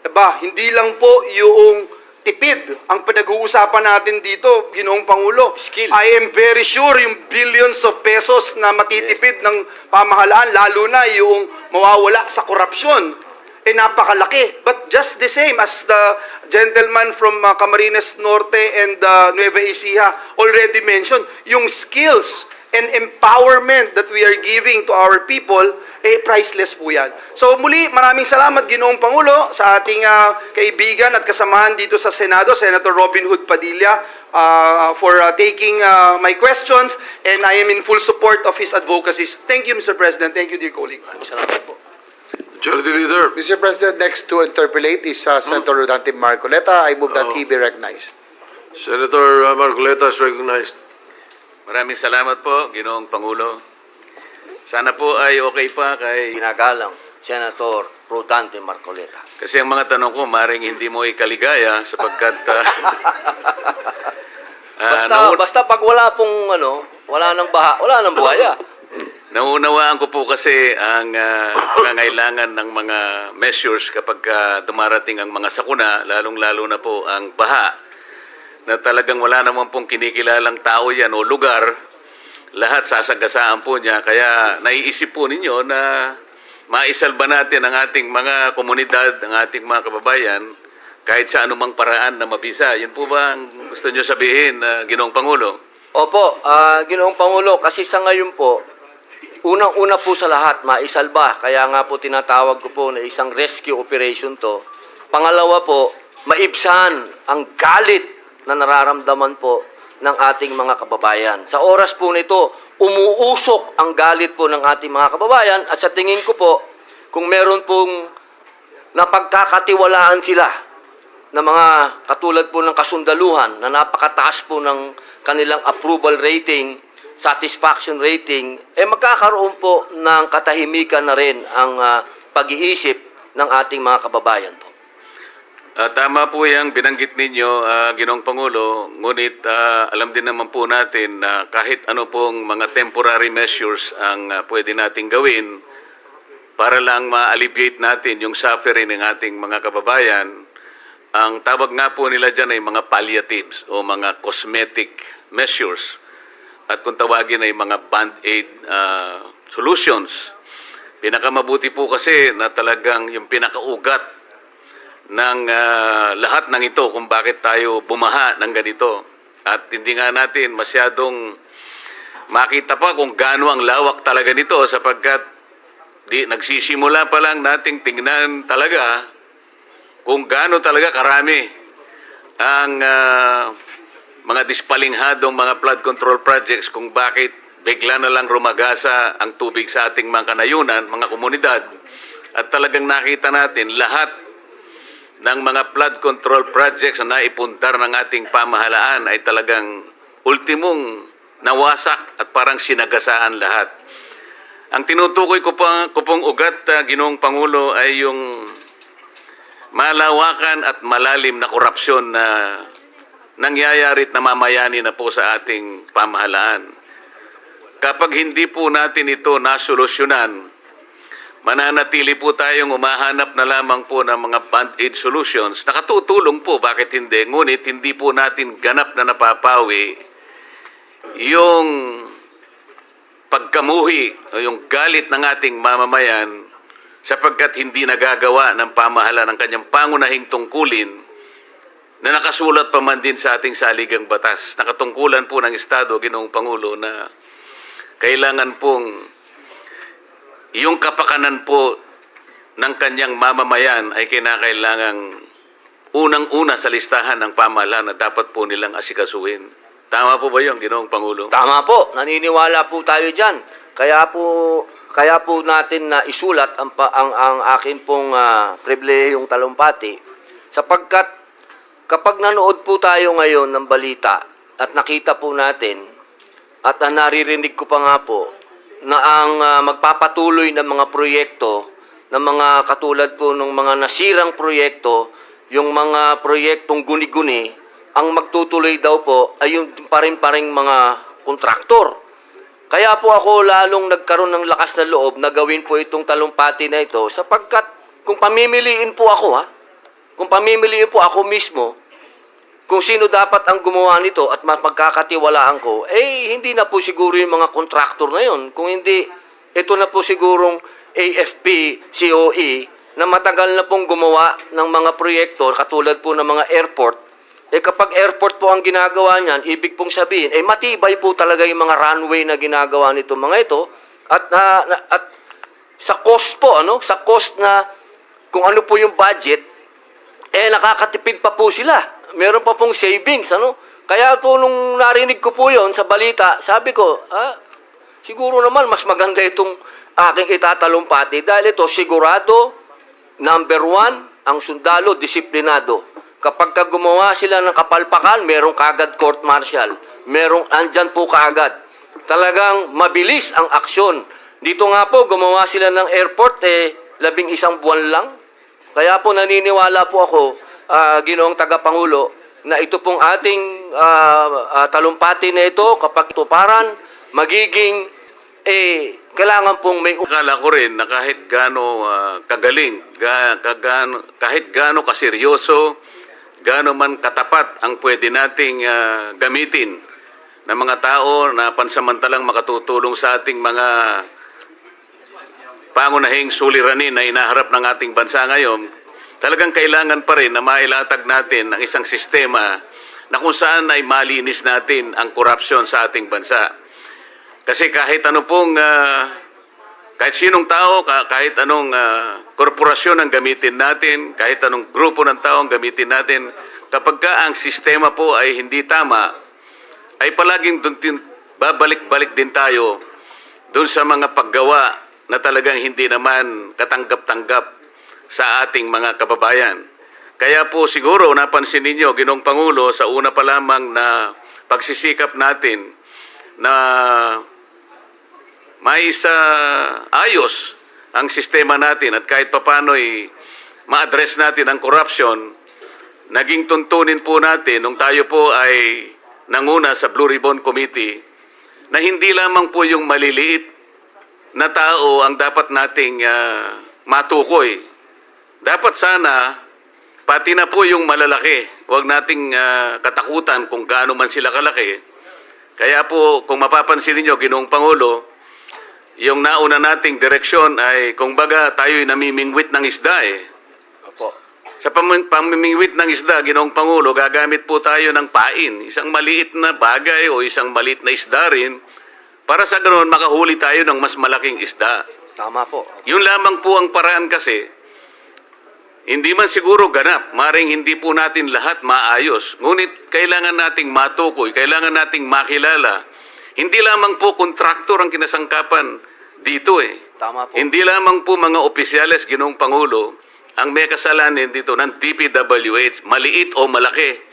Diba, hindi lang po yung tipid ang pinag-uusapan natin dito, Ginoong Pangulo. Skill. I am very sure yung billions of pesos na matitipid ng pamahalaan, lalo na yung mawawala sa korupsyon, napakalaki. But just the same as the gentleman from Camarines Norte and Nueva Ecija already mentioned, yung skills and empowerment that we are giving to our people, priceless po yan. So muli, maraming salamat, Ginoong Pangulo, sa ating kaibigan at kasamahan dito sa Senado, Senator Robin Hood Padilla, for taking my questions, and I am in full support of his advocacies. Thank you, Mr. President. Thank you, dear colleague. Salamat po. Majority Leader. Mr. President, next to interpolate is Senator Rodante Marcoleta. I move that he be recognized. Senator Marcoleta is recognized. Maraming salamat po, Ginoong Pangulo. Sana po ay okay pa kay... Ginagalang Senator Rodante Marcoleta. Kasi ang mga tanong ko, maring hindi mo ikaligaya sapagkat... Basta pag wala pong wala nang baha, wala nang buhaya. Naunawaan ko po kasi ang pangangailangan ng mga measures kapag dumarating ang mga sakuna, lalong-lalo na po ang baha, na talagang wala naman pong kinikilalang tao yan o lugar, lahat sasagasaan po niya. Kaya naiisip po ninyo na maisalba natin ang ating mga komunidad, ang ating mga kababayan, kahit sa anumang paraan na mabisa. Yun po ba ang gusto nyo sabihin, Ginoong Pangulo? Opo, Ginoong Pangulo, kasi sa ngayon po, unang-una po sa lahat, maisalba. Kaya nga po tinatawag ko po na isang rescue operation to. Pangalawa po, maibsan ang galit na nararamdaman po ng ating mga kababayan. Sa oras po nito, umuusok ang galit po ng ating mga kababayan at sa tingin ko po, kung meron pong napagkakatiwalaan sila na mga katulad po ng kasundaluhan na napakataas po ng kanilang approval rating, satisfaction rating, magkakaroon po ng katahimikan na rin ang pag-iisip ng ating mga kababayan po. Tama po yung binanggit ninyo, Ginoong Pangulo, ngunit alam din naman po natin na kahit ano pong mga temporary measures ang pwede nating gawin para lang ma-alleviate natin yung suffering ng ating mga kababayan, ang tawag nga po nila dyan ay mga palliatives o mga cosmetic measures. At kung tawagin ay mga band-aid solutions. Pinakamabuti po kasi na talagang yung pinakaugat ng lahat ng ito kung bakit tayo bumaha ng ganito. At hindi nga natin masyadong makita pa kung gaano ang lawak talaga nito sapagkat nagsisimula pa lang nating tingnan talaga kung gaano talaga karami ang mga dispalinghadong mga flood control projects kung bakit bigla na lang rumagasa ang tubig sa ating mga kanayunan, mga komunidad. At talagang nakita natin lahat ng mga flood control projects na naipundar ng ating pamahalaan ay talagang ultimong nawasak at parang sinagasaan lahat. Ang tinutukoy ko pong ugat, Ginoong Pangulo, ay yung malawakan at malalim na korupsyon na nangyayari at namamayani na po sa ating pamahalaan. Kapag hindi po natin ito nasolusyonan, mananatili po tayong umahanap na lamang po ng mga band-aid solutions. Nakatutulong po, bakit hindi? Ngunit hindi po natin ganap na napapawi yung pagkamuhi o yung galit ng ating mamamayan sapagkat hindi nagagawa ng pamahalaan ng kanyang pangunahing tungkulin na nakasulat pa man din sa ating saligang batas. Nakatungkulan po ng Estado, Ginoong Pangulo, na kailangan pong yung kapakanan po ng kanyang mamamayan ay kinakailangang unang-una sa listahan ng pamahalaan na dapat po nilang asikasuhin. Tama po ba yun, Ginoong Pangulo? Tama po, naniniwala po tayo dyan. Kaya po natin na isulat ang akin pong pribilehiyong talumpati, sapagkat kapag nanood po tayo ngayon ng balita at nakita po natin at naririnig ko pa nga po na ang magpapatuloy ng mga proyekto, ng mga katulad po ng mga nasirang proyekto, yung mga proyektong guni-guni, ang magtutuloy daw po ay yung paring-paring mga kontraktor. Kaya po ako lalong nagkaroon ng lakas na loob na gawin po itong talumpati na ito, sapagkat kung pamimiliin po ako, kung pamimiliin po ako mismo, kung sino dapat ang gumawa nito at mapagkakatiwalaan ko, hindi na po siguro yung mga kontraktor na yun. Kung hindi, ito na po sigurong AFP, COE, na matagal na pong gumawa ng mga proyekto, katulad po ng mga airport. Kapag airport po ang ginagawa niyan, ibig pong sabihin, matibay po talaga yung mga runway na ginagawa nito mga ito. At sa cost po, sa cost na kung ano po yung budget, nakakatipid pa po sila. Meron pa pong savings, Kaya po nung narinig ko po yon sa balita, sabi ko, siguro naman mas maganda itong aking itatalumpati dahil ito sigurado, number 1, ang sundalo, disiplinado. Kapag gumawa sila ng kapalpakan, merong kagad court martial. Andyan po kaagad. Talagang mabilis ang aksyon. Dito nga po, gumawa sila ng airport, 11 buwan lang. Kaya po naniniwala po ako, Ginoong Tagapangulo, na ito pong ating talumpati na ito, kapag tuparan, magiging, kailangan pong may... Akala ko rin na kahit gaano kagaling, kahit gaano kaseryoso, gaano man katapat ang pwede nating gamitin ng mga tao na pansamantalang makatutulong sa ating mga pangunahing suliranin na inaharap ng ating bansa ngayon, talagang kailangan pa rin na mailatag natin ang isang sistema na kung saan ay malinis natin ang korupsyon sa ating bansa. Kasi kahit ano pong, kahit sinong tao, kahit anong korporasyon ang gamitin natin, kahit anong grupo ng tao ang gamitin natin, kapag ang sistema po ay hindi tama, ay palaging babalik-balik din tayo doon sa mga paggawa na talagang hindi naman katanggap-tanggap sa ating mga kababayan. Kaya po siguro napansin ninyo, Ginoong Pangulo, sa una pa lamang na pagsisikap natin na ayos ang sistema natin at kahit papano'y ma-address natin ang corruption, naging tuntunin po natin nung tayo po ay nanguna sa Blue Ribbon Committee na hindi lamang po yung maliliit na tao ang dapat nating matukoy. Dapat sana pati na po yung malalaki, huwag nating katakutan kung gaano man sila kalaki. Kaya po kung mapapansin niyo, Ginoong Pangulo, yung nauna nating direksyon ay kung baga tayo'y namimingwit ng isda Opo. Sa pamimingwit ng isda, Ginoong Pangulo, gagamit po tayo ng pain. Isang maliit na bagay o isang maliit na isda rin para sa ganoon makahuli tayo ng mas malaking isda. Tama po. Yun lamang po ang paraan kasi. Hindi man siguro ganap, maring hindi po natin lahat maayos. Ngunit kailangan nating matukoy, kailangan nating makilala. Hindi lamang po kontraktor ang kinasangkapan dito Tama po. Hindi lamang po mga opisyales, Ginoong Pangulo, ang may kasalanan dito ng DPWH, maliit o malaki.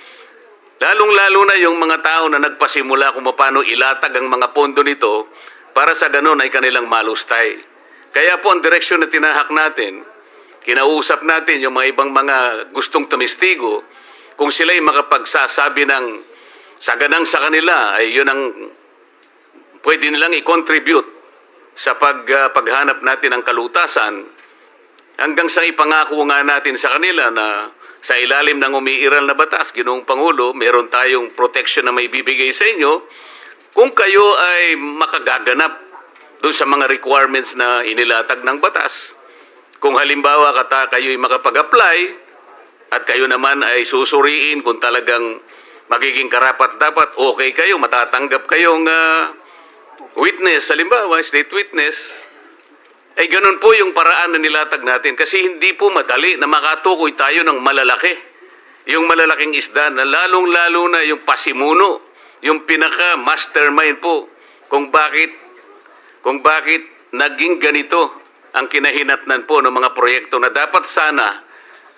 Lalong-lalo na yung mga tao na nagpasimula kung paano ilatag ang mga pondo nito para sa ganun ay kanilang malustay. Kaya po ang direksyon na tinahak natin, kinausap natin yung mga ibang mga gustong tumistigo, kung sila'y makapagsasabi ng saganang sa kanila, ay yun ang pwede nilang i-contribute sa paghanap natin ng kalutasan, hanggang sa ipangako nga natin sa kanila na sa ilalim ng umiiral na batas, Ginoong Pangulo, meron tayong protection na may bibigay sa inyo kung kayo ay makagaganap doon sa mga requirements na inilatag ng batas. Kung halimbawa kayo'y makapag-apply at kayo naman ay susuriin kung talagang magiging karapat-dapat, okay kayo, matatanggap kayong witness, halimbawa, state witness, ay ganun po yung paraan na nilatag natin kasi hindi po madali na makatukoy tayo ng malalaki. Yung malalaking isda na lalong-lalo na yung pasimuno, yung pinaka-mastermind po kung bakit naging ganito ang kinahinatnan po ng mga proyekto na dapat sana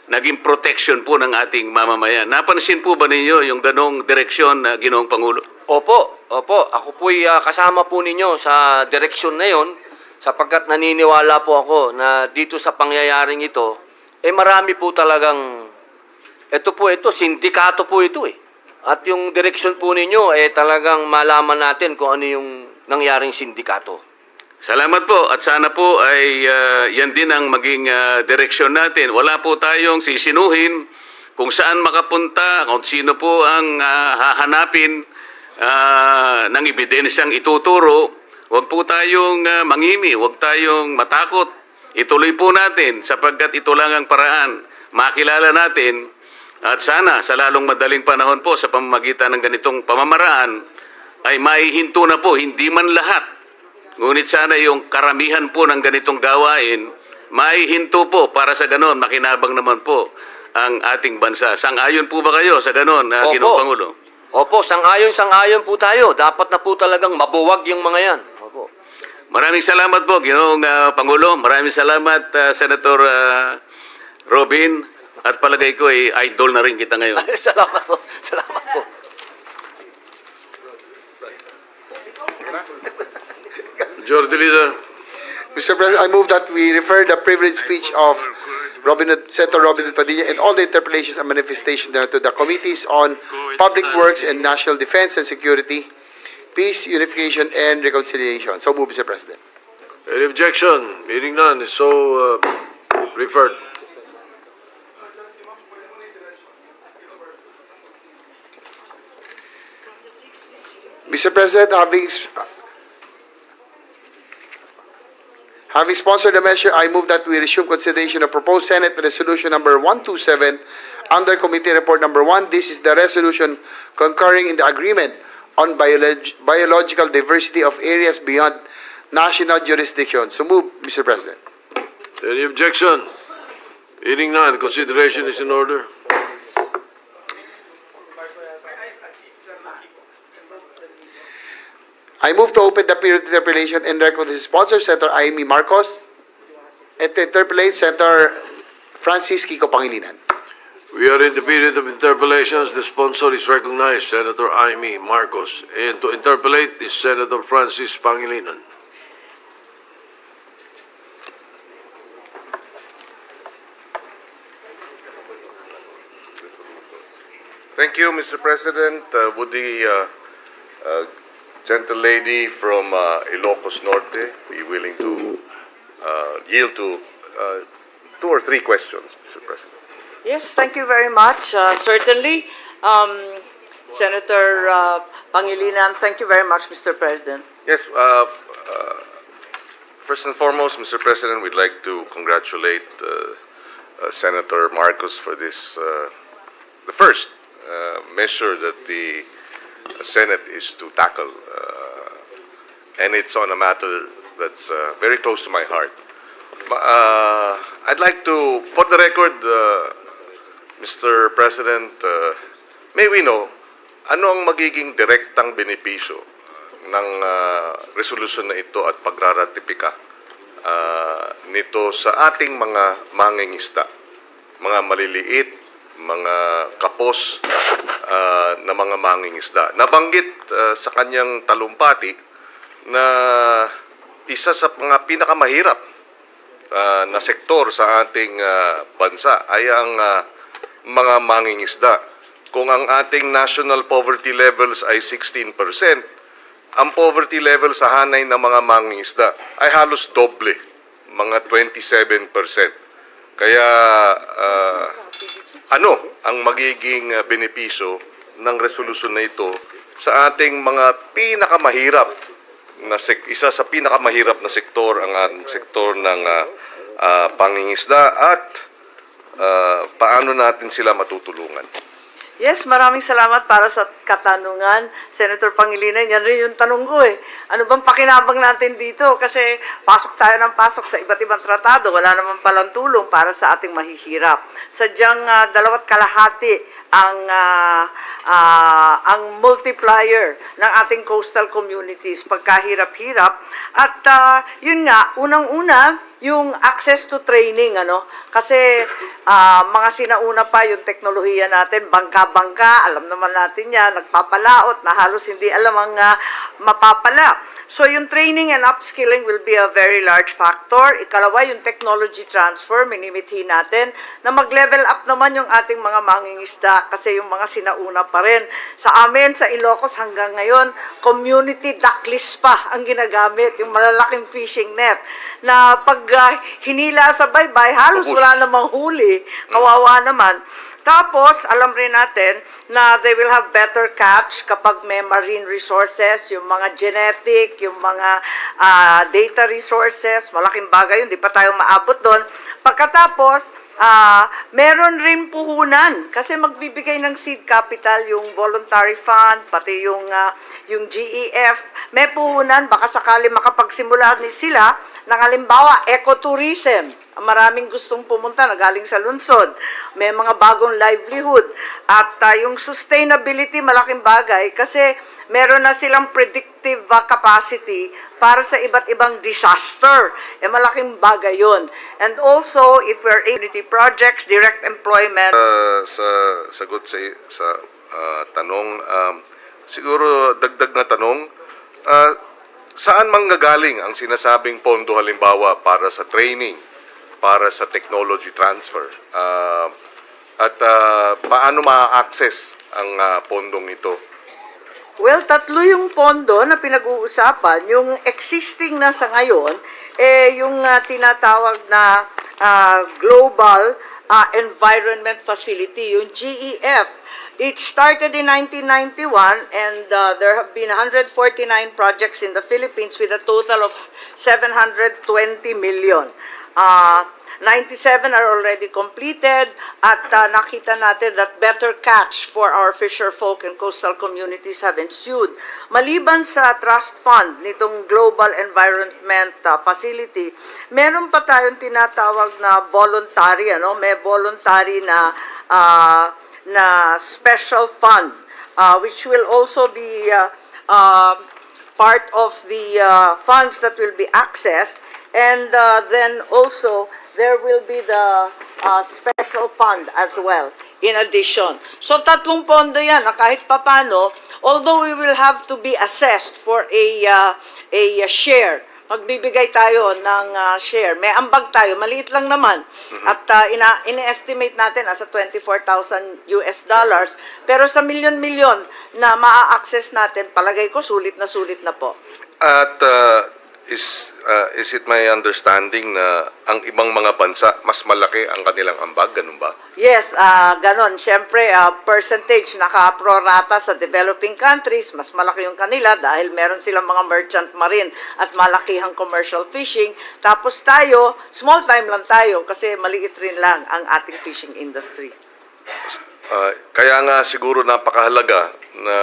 naging protection po ng ating mamamayan. Napansin po ba ninyo yung ganong direksyon na Ginoong Pangulo? Opo. Ako po'y kasama po ninyo sa direksyon na yon sapagkat naniniwala po ako na dito sa pangyayaring ito, marami po talagang, sindikato po ito eh. At yung direksyon po ninyo, talagang malaman natin kung ano yung nangyaring sindikato. Salamat po at sana po ay yan din ang maging direksyon natin. Wala po tayong sisinuhin kung saan makapunta, kung sino po ang hahanapin ng ebidensyang ituturo. Huwag po tayong mangimi, huwag tayong matakot. Ituloy po natin sapagkat ito lang ang paraan. Makilala natin at sana sa lalong madaling panahon po sa pamamagitan ng ganitong pamamaraan ay maihinto na po, hindi man lahat. Ngunit sana yung karamihan po ng ganitong gawain, maihinto po para sa ganon, makinabang naman po ang ating bansa. Sang-ayon po ba kayo sa ganon, Ginoong Pangulo? Opo, sang-ayon po tayo. Dapat na po talagang mabuwag yung mga yan. Opo. Maraming salamat po, Ginoong Pangulo. Maraming salamat, Senator Robin. At palagay ko, idol na rin kita ngayon. Salamat po. Majority Leader. Mr. President, I move that we refer the privileged speech of Senator Robin Hood Padilla and all the interpellations and manifestations thereto to the committees on Public Works and National Defense and Security, Peace, Unification, and Reconciliation. So move, Mr. President. Any objection? Hearing none is so referred. Mr. President, having sponsored the measure, I move that we resume consideration of proposed Senate Resolution number 127 under Committee Report number 1. This is the resolution concurring in the agreement on biological diversity of areas beyond national jurisdiction. So move, Mr. President. Any objection? Hearing none, consideration is in order. I move to open the period of interpellation and recognize sponsor, Senator Amy Marcos, and to interpellate Senator Francis Kiko Pangilinan. We are in the period of interpellations. The sponsor is recognized, Senator Amy Marcos. And to interpellate is Senator Francis Pangilinan. Thank you, Mr. President. Would the gentle lady from Ilocos Norte be willing to yield to 2 or 3 questions, Mr. President? Yes, thank you very much. Certainly, Senator Pangilinan, thank you very much, Mr. President. Yes, first and foremost, Mr. President, we'd like to congratulate Senator Marcos for this, the first measure that the Senate is to tackle, and it's on a matter that's very close to my heart. I'd like to, for the record, Mr. President, may we know, ano ang magiging direktang benepisyo ng resolution na ito at pagraratipika nito sa ating mga mangingisda, mga maliliit, mga kapos na mga mangingisda. Nabanggit sa kanyang talumpati na isa sa mga pinakamahirap na sektor sa ating bansa ay ang mga mangingisda. Kung ang ating national poverty levels ay 16%, ang poverty level sa hanay ng mga mangingisda ay halos doble, mga 27%. Kaya ano ang magiging benepisyo ng resolusyon na ito sa ating mga pinakamahirap na isa sa pinakamahirap na sektor, ang ating sektor ng pangingisda at paano natin sila matutulungan. Yes, maraming salamat para sa katanungan, Senator Pangilinan. Yan rin yung tanong ko eh. Ano bang pakinabang natin dito? Kasi pasok tayo ng pasok sa iba't ibang tratado. Wala naman palang tulong para sa ating mahihirap. Sadyang 2.5 ang multiplier ng ating coastal communities pagkahirap-hirap. At yun nga, unang-una, yung access to training, kasi mga sinauna pa yung teknolohiya natin, bangka-bangka, alam naman natin yan, nagpapalaot na halos hindi alam ang mapapala. So yung training and upskilling will be a very large factor. Ikalawa, yung technology transfer, minimithi natin na mag-level up naman yung ating mga mangingisda kasi yung mga sinauna pa rin. Sa amin, sa Ilocos hanggang ngayon, community ducklist pa ang ginagamit, yung malalaking fishing net na pag hinila sa baybay, halos wala namang huli. Kawawa naman. Tapos, alam rin natin na they will have better catch kapag may marine resources, yung mga genetic, yung mga data resources, malaking bagay yun, di pa tayo maabot doon. Pagkatapos, meron rin puhunan kasi magbibigay ng seed capital yung voluntary fund, pati yung GEF. May puhunan, baka sakali makapagsimula sila ng halimbawa ecotourism. Maraming gustong pumunta na galing sa lungsod. May mga bagong livelihood. At yung sustainability, malaking bagay kasi meron na silang predictive capacity para sa iba't ibang disaster. Malaking bagay yun. And also, if we're community projects, direct employment. Sa sagot sa tanong, siguro dagdag na tanong, saan manggagaling ang sinasabing pondo halimbawa para sa training, para sa technology transfer? At paano ma-access ang pondong ito? Well, tatlo yung pondo na pinag-uusapan. Yung existing na sa ngayon, yung tinatawag na Global Environment Facility, yung GEF. It started in 1991 and there have been 149 projects in the Philippines with a total of 720 million. 97 are already completed at nakita natin that better catch for our fisher folk and coastal communities have ensued. Maliban sa trust fund nitong Global Environment Facility, meron pa tayong tinatawag na voluntary, may voluntary na special fund which will also be part of the funds that will be accessed, and then also there will be the special fund as well in addition. So tatlong pondo yan na kahit papano, although we will have to be assessed for a share, magbibigay tayo ng share. May ambag tayo, maliit lang naman. At ina-estimate natin as a $24,000 US. Pero sa milyon-milyon na maa-access natin, palagay ko sulit na po. At is it my understanding na ang ibang mga bansa mas malaki ang kanilang ambag, ganun ba? Yes, ganon. Siyempre, percentage naka-prorata sa developing countries, mas malaki yung kanila dahil meron silang mga merchant marine at malakihang commercial fishing. Tapos tayo, small time lang tayo kasi maliit rin lang ang ating fishing industry. Kaya nga siguro napakahalaga na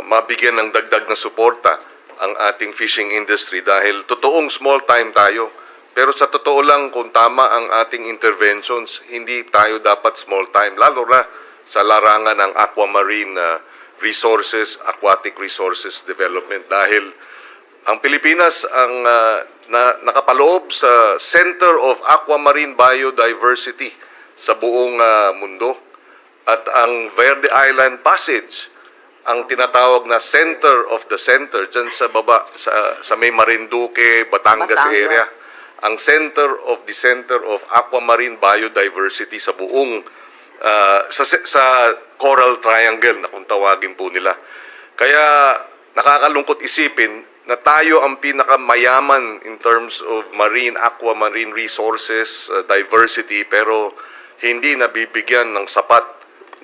mabigyan ng dagdag na suporta ang ating fishing industry dahil totoong small time tayo. Pero sa totoo lang, kung tama ang ating interventions, hindi tayo dapat small time, lalo na sa larangan ng aquamarine resources, aquatic resources development. Dahil ang Pilipinas ang nakapaloob sa Center of Aquamarine Biodiversity sa buong mundo. At ang Verde Island Passage, ang tinatawag na center of the center dyan sa baba sa may Marinduque, Batangas area, ang center of the center of aquamarine biodiversity sa buong sa Coral Triangle na kung tawagin po nila. Kaya nakakalungkot isipin na tayo ang pinakamayaman in terms of aquamarine resources, diversity, pero hindi nabibigyan ng sapat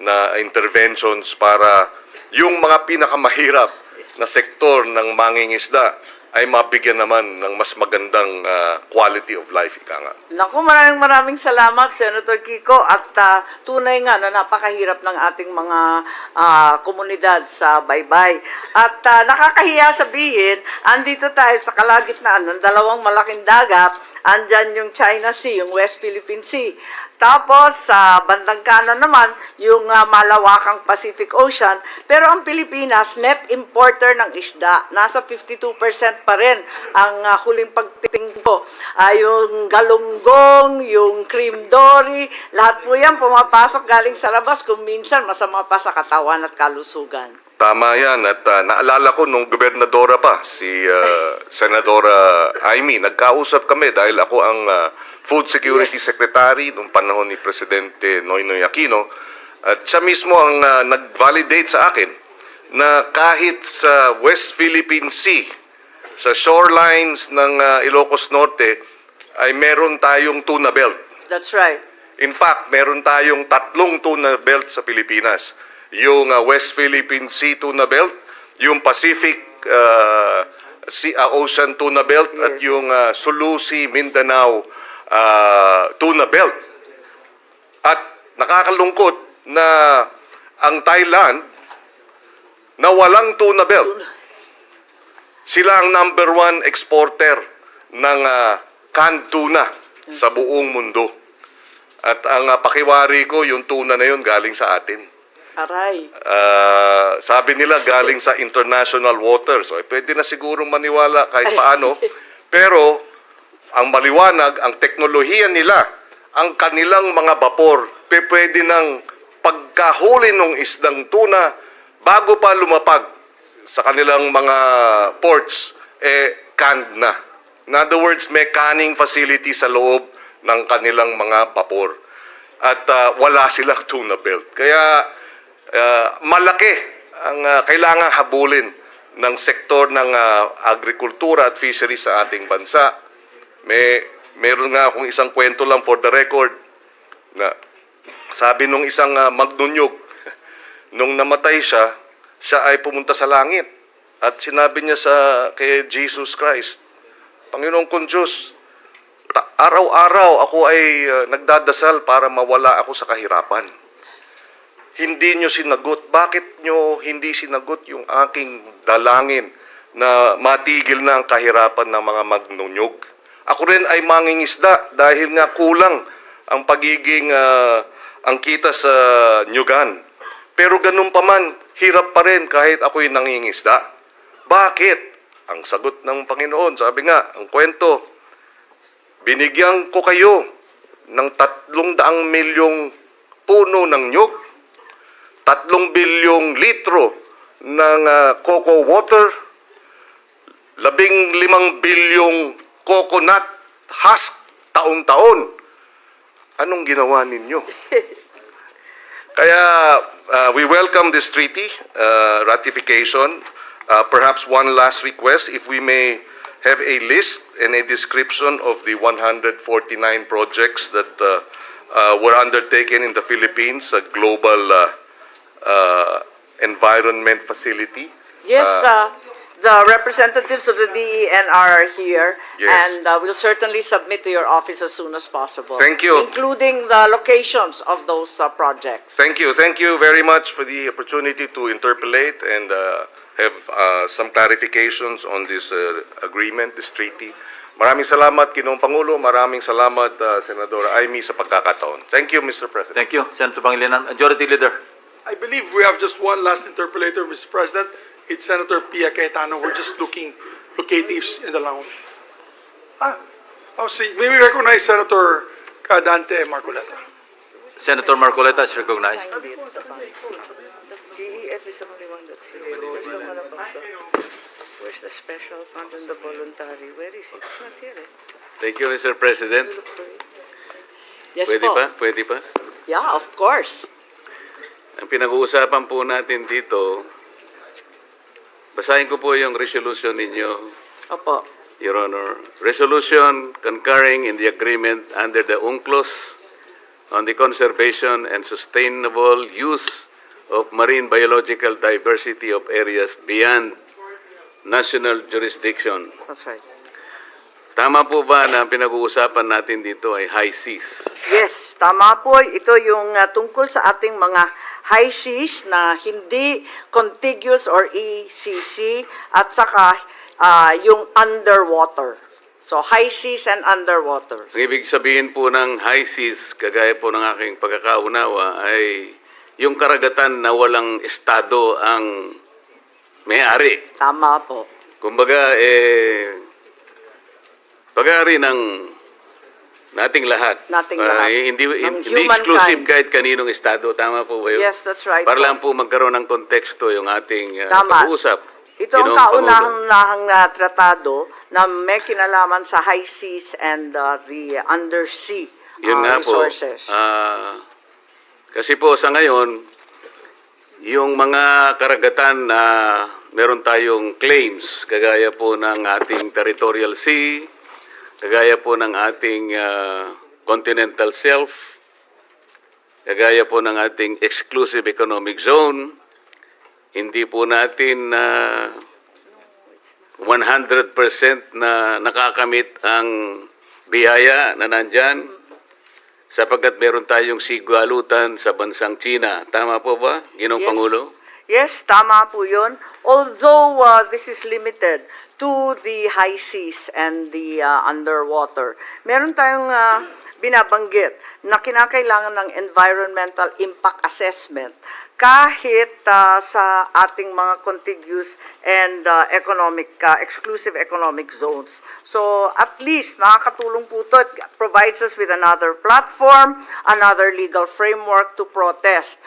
na interventions para yung mga pinakamahirap na sektor ng mangingisda ay mabigyan naman ng mas magandang quality of life, ika nga. Naku, maraming salamat, Senator Kiko. At tunay nga na napakahirap ng ating mga komunidad sa baybay. At nakakahiya sabihin, andito tayo sa kalagitnaan ng dalawang malaking dagat. Andyan yung China Sea, yung West Philippine Sea. Tapos, sa bandang kanan naman, yung malawakang Pacific Ocean. Pero ang Pilipinas, net importer ng isda. Nasa 52% pa rin ang huling pagtiting ko. Yung galunggong, yung cream dory, lahat po yan pumapasok galing sa labas kung minsan masama pa sa katawan at kalusugan. Tama yan. At naalala ko nung gobernadora pa, si Senadora Amy, nagkausap kami dahil ako ang Food Security Secretary nung panahon ni Presidente Noynoy Aquino. At siya mismo ang nag-validate sa akin na kahit sa West Philippine Sea, sa shorelines ng Ilocos Norte, ay meron tayong tuna belt. That's right. In fact, meron tayong 3 tuna belt sa Pilipinas. Yung West Philippine Sea tuna belt, yung Pacific Ocean tuna belt, Yes. at yung Sulu Sea, Mindanao tuna belt. At nakakalungkot na ang Thailand na walang tuna belt. Sila ang number 1 exporter ng canned tuna sa buong mundo. At ang pakiwari ko, yung tuna na yun galing sa atin. Aray. Sabi nila galing sa international waters. So, pwede na sigurong maniwala kahit paano. Pero ang maliwanag, ang teknolohiya nila, ang kanilang mga vapor, pwede nang pagkahuli ng isdang tuna bago pa lumapag sa kanilang mga ports, canned na. In other words, may canning facility sa loob ng kanilang mga vapor. At wala silang tuna belt. Kaya malaki ang kailangan habulin ng sektor ng agrikultura at fisheries sa ating bansa. Meron nga akong isang kwento lang for the record na sabi nung isang magnunyog, nung namatay siya ay pumunta sa langit at sinabi niya kay Jesus Christ, Panginoon kong Diyos, araw-araw ako ay nagdadasal para mawala ako sa kahirapan. Hindi nyo sinagot. Bakit nyo hindi sinagot yung aking dalangin na matigil na ang kahirapan ng mga magnunyog? Ako rin ay mangingisda dahil nga kulang ang pagiging ang kita sa nyugan. Pero ganun pa man, hirap pa rin kahit ako'y nangingisda. Bakit? Ang sagot ng Panginoon, sabi nga, ang kwento, binigyan ko kayo ng 300 milyong puno ng nyug, 3 bilyong litro ng cocoa water, 15 bilyong coconut husk taon-taon. Anong ginawa ninyo? Kaya we welcome this treaty ratification. Perhaps one last request, if we may have a list and a description of the 149 projects that were undertaken in the Philippines, a global environment facility. Yes, the representatives of the DEN are here, Yes. and we'll certainly submit to your office as soon as possible. Thank you. Including the locations of those projects. Thank you very much for the opportunity to interpolate and have some clarifications on this agreement, this treaty. Maraming salamat, Ginoong Pangulo. Maraming salamat, Senadora Amy, sa pagkakataon. Thank you, Mr. President. Thank you, Senator Pangilinan. Majority Leader. I believe we have just one last interpolator, Mr. President. It's Senator Pia Cayetano. We're just looking locatives in the lounge. See, may we recognize Senator Dante Marcoleta. Senator Marcoleta is recognized. The GEF is the only one that's here. There's no one about where's the special fund and the voluntary? Where is it? It's not here. Thank you, Mr. President. Look for it. Yes Pwede po. pa? Pwede pa? Yeah, of course. Ang pinag-uusapan po natin dito, basahin ko po yung resolution ninyo, Opo. Your Honor. Resolution concurring in the agreement under the UNCLOS on the conservation and sustainable use of marine biological diversity of areas beyond national jurisdiction. That's right. Tama po ba na pinag-uusapan natin dito ay high seas? Yes, tama po. Ito yung tungkol sa ating mga high seas na hindi contiguous or ECC at saka yung underwater. So, high seas and underwater. Ang ibig sabihin po ng high seas, kagaya po ng aking pagkakaunawa, ay yung karagatan na walang estado ang may-ari. Tama po. Kumbaga, pag-aari ng nating lahat. Nating lahat. Hindi Ng exclusive humankind. kahit kaninong estado. Tama po ba yun? Yes, that's right Para po. lang po magkaroon ng konteksto yung ating Tama. pag-uusap. Ito ang Ginoong Pangulo. kaunahang tratado na may kinalaman sa high seas and the undersea Yun nga po. resources. Kasi po sa ngayon, yung mga karagatan na meron tayong claims, kagaya po ng ating territorial sea, kagaya po ng ating continental shelf, kagaya po ng ating exclusive economic zone, hindi po natin 100% na nakakamit ang biyaya na nandyan sapagkat meron tayong sigualutan sa bansang China. Tama po ba, Ginoong Pangulo? Yes, tama po yun. Although this is limited to the high seas and the underwater, meron tayong binabanggit na kinakailangan ng environmental impact assessment kahit sa ating mga contiguous and exclusive economic zones. So at least nakakatulong po ito. It provides us with another platform, another legal framework to protest.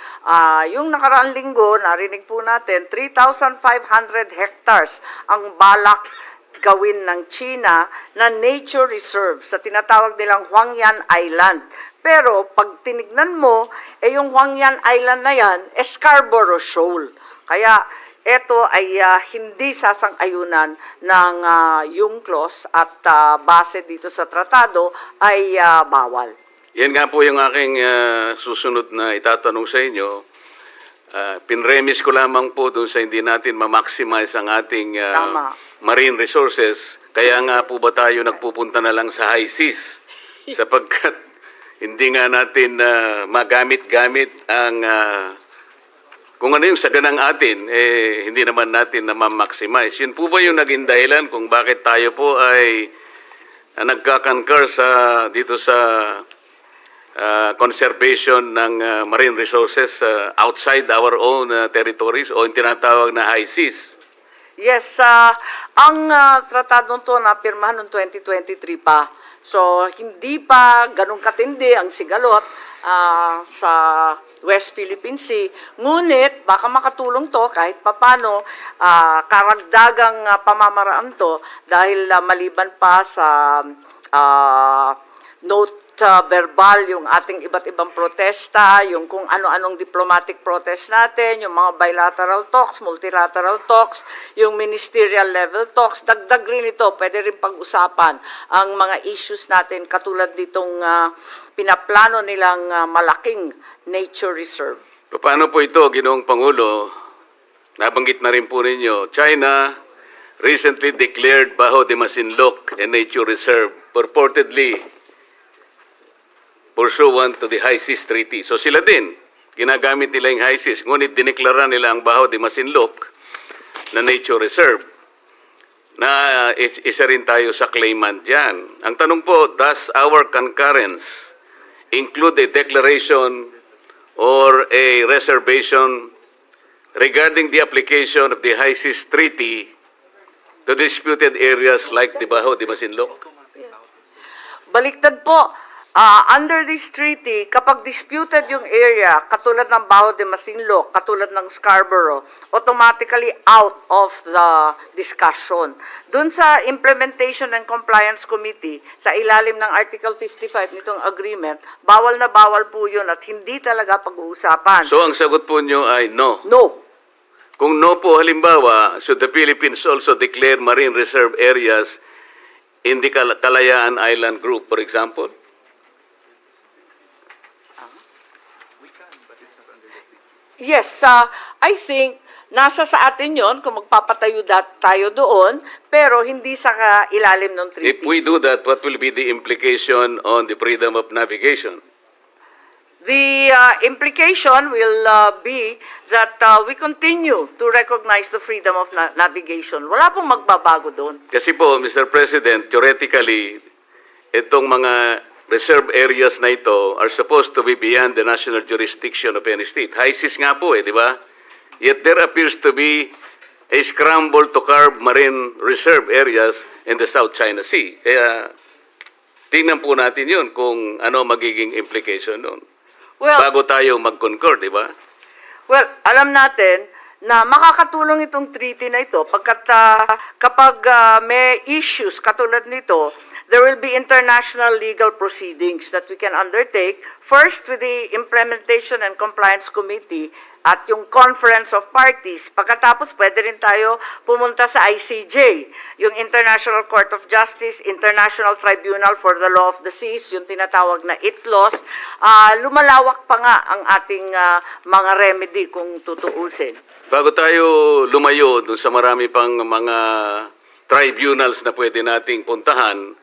Yung nakaraang linggo, narinig po natin, 3,500 hectares ang balak gawin ng China na nature reserve sa tinatawag nilang Huangyan Island. Pero pag tinignan mo, yung Huangyan Island na yan, Scarborough Shoal. Kaya ito ay hindi sasang-ayunan ng UNCLOS at base dito sa tratado ay bawal. Yan nga po yung aking susunod na itatanong sa inyo. Pinremis ko lamang po doon sa hindi natin ma-maximize ang ating marine resources. Kaya nga po ba tayo nagpupunta na lang sa high seas? Sapagkat hindi nga natin magamit-gamit ang kung ano yung saganang atin, hindi naman natin na ma-maximize. Yun po ba yung naging dahilan kung bakit tayo po ay nagka-concur dito sa conservation ng marine resources outside our own territories o yung tinatawag na high seas? Yes, ang tratadong to na pirmahan noong 2023 pa. So, hindi pa ganun katindi ang sigalot sa West Philippine Sea. Ngunit, baka makatulong to kahit papano, karagdagang pamamaraan to dahil maliban pa sa note verbal, yung ating iba't ibang protesta, yung kung ano-anong diplomatic protest natin, yung mga bilateral talks, multilateral talks, yung ministerial level talks, dagdag rin ito, pwede rin pag-usapan ang mga issues natin katulad nitong pinaplano nilang malaking nature reserve. Paano po ito, Ginoong Pangulo? Nabanggit na rin po ninyo, China recently declared Bajo de Masinloc a nature reserve, purportedly pursuant to the High Seas Treaty. So sila din, ginagamit nila yung High Seas, ngunit dineklara nila ang Bajo de Masinloc na nature reserve na isa rin tayo sa claimant dyan. Ang tanong po, does our concurrence include a declaration or a reservation regarding the application of the High Seas Treaty to disputed areas like the Bajo de Masinloc? Baliktad po. Under this treaty, kapag disputed yung area, katulad ng Bajo de Masinloc, katulad ng Scarborough, automatically out of the discussion. Doon sa Implementation and Compliance Committee, sa ilalim ng Article 55 nitong agreement, bawal na bawal po yun at hindi talaga pag-uusapan. So ang sagot po nyo ay no. No. Kung no po, halimbawa, should the Philippines also declare marine reserve areas in the Kalayaan Island Group, for example? Yes, I think nasa sa atin yon kung magpapatayo tayo doon, pero hindi sa ilalim ng treaty. If we do that, what will be the implication on the freedom of navigation? The implication will be that we continue to recognize the freedom of navigation. Wala pong magbabago doon. Kasi po, Mr. President, theoretically, itong mga reserve areas na ito are supposed to be beyond the national jurisdiction of any state. High seas nga po di ba? Yet there appears to be a scramble to carve marine reserve areas in the South China Sea. Kaya tingnan po natin yun kung ano magiging implication nun. Well, Bago tayo mag-concur, di ba? well, alam natin na makakatulong itong treaty na ito kapag may issues katulad nito, there will be international legal proceedings that we can undertake, first with the Implementation and Compliance Committee at yung Conference of Parties. Pagkatapos, pwede rin tayo pumunta sa ICJ, yung International Court of Justice, International Tribunal for the Law of the Seas, yung tinatawag na ITLOS. Lumalawak pa nga ang ating mga remedy kung tutuusin. Bago tayo lumayo dun sa marami pang mga tribunals na pwede nating puntahan,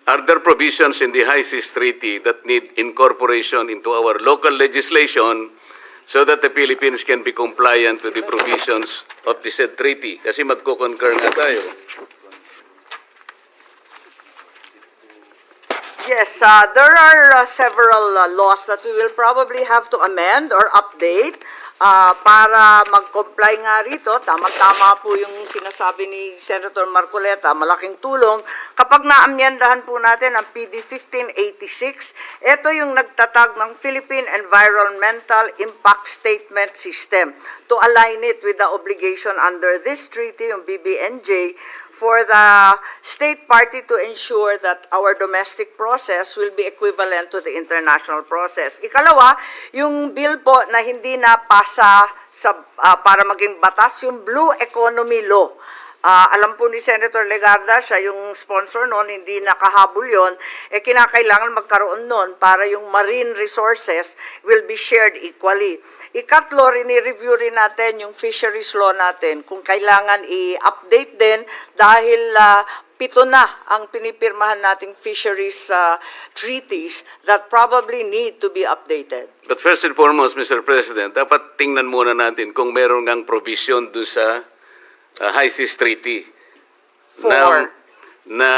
are there provisions in the High Seas Treaty that need incorporation into our local legislation so that the Philippines can be compliant with the provisions of the said treaty? Kasi magko-concur nga tayo. Yes, there are several laws that we will probably have to amend or update para mag-comply nga rito. Tama-tama po yung sinasabi ni Senator Marcoleta, malaking tulong. Kapag naamyendahan po natin ang PD 1586, ito yung nagtatag ng Philippine Environmental Impact Statement System to align it with the obligation under this treaty, yung BBNJ, for the state party to ensure that our domestic process will be equivalent to the international process. Ikalawa, yung bill po na hindi napasa para maging batas, yung Blue Economy Law. Alam po ni Senator Legarda, siya yung sponsor noon, hindi nakahabol yon, kinakailangan magkaroon noon para yung marine resources will be shared equally. Ikatlo, rini-review rin natin yung fisheries law natin, kung kailangan i-update din dahil 7 na ang pinipirmahan nating fisheries treaties that probably need to be updated. But first and foremost, Mr. President, dapat tingnan muna natin kung meron ngang provision doon sa High Seas Treaty na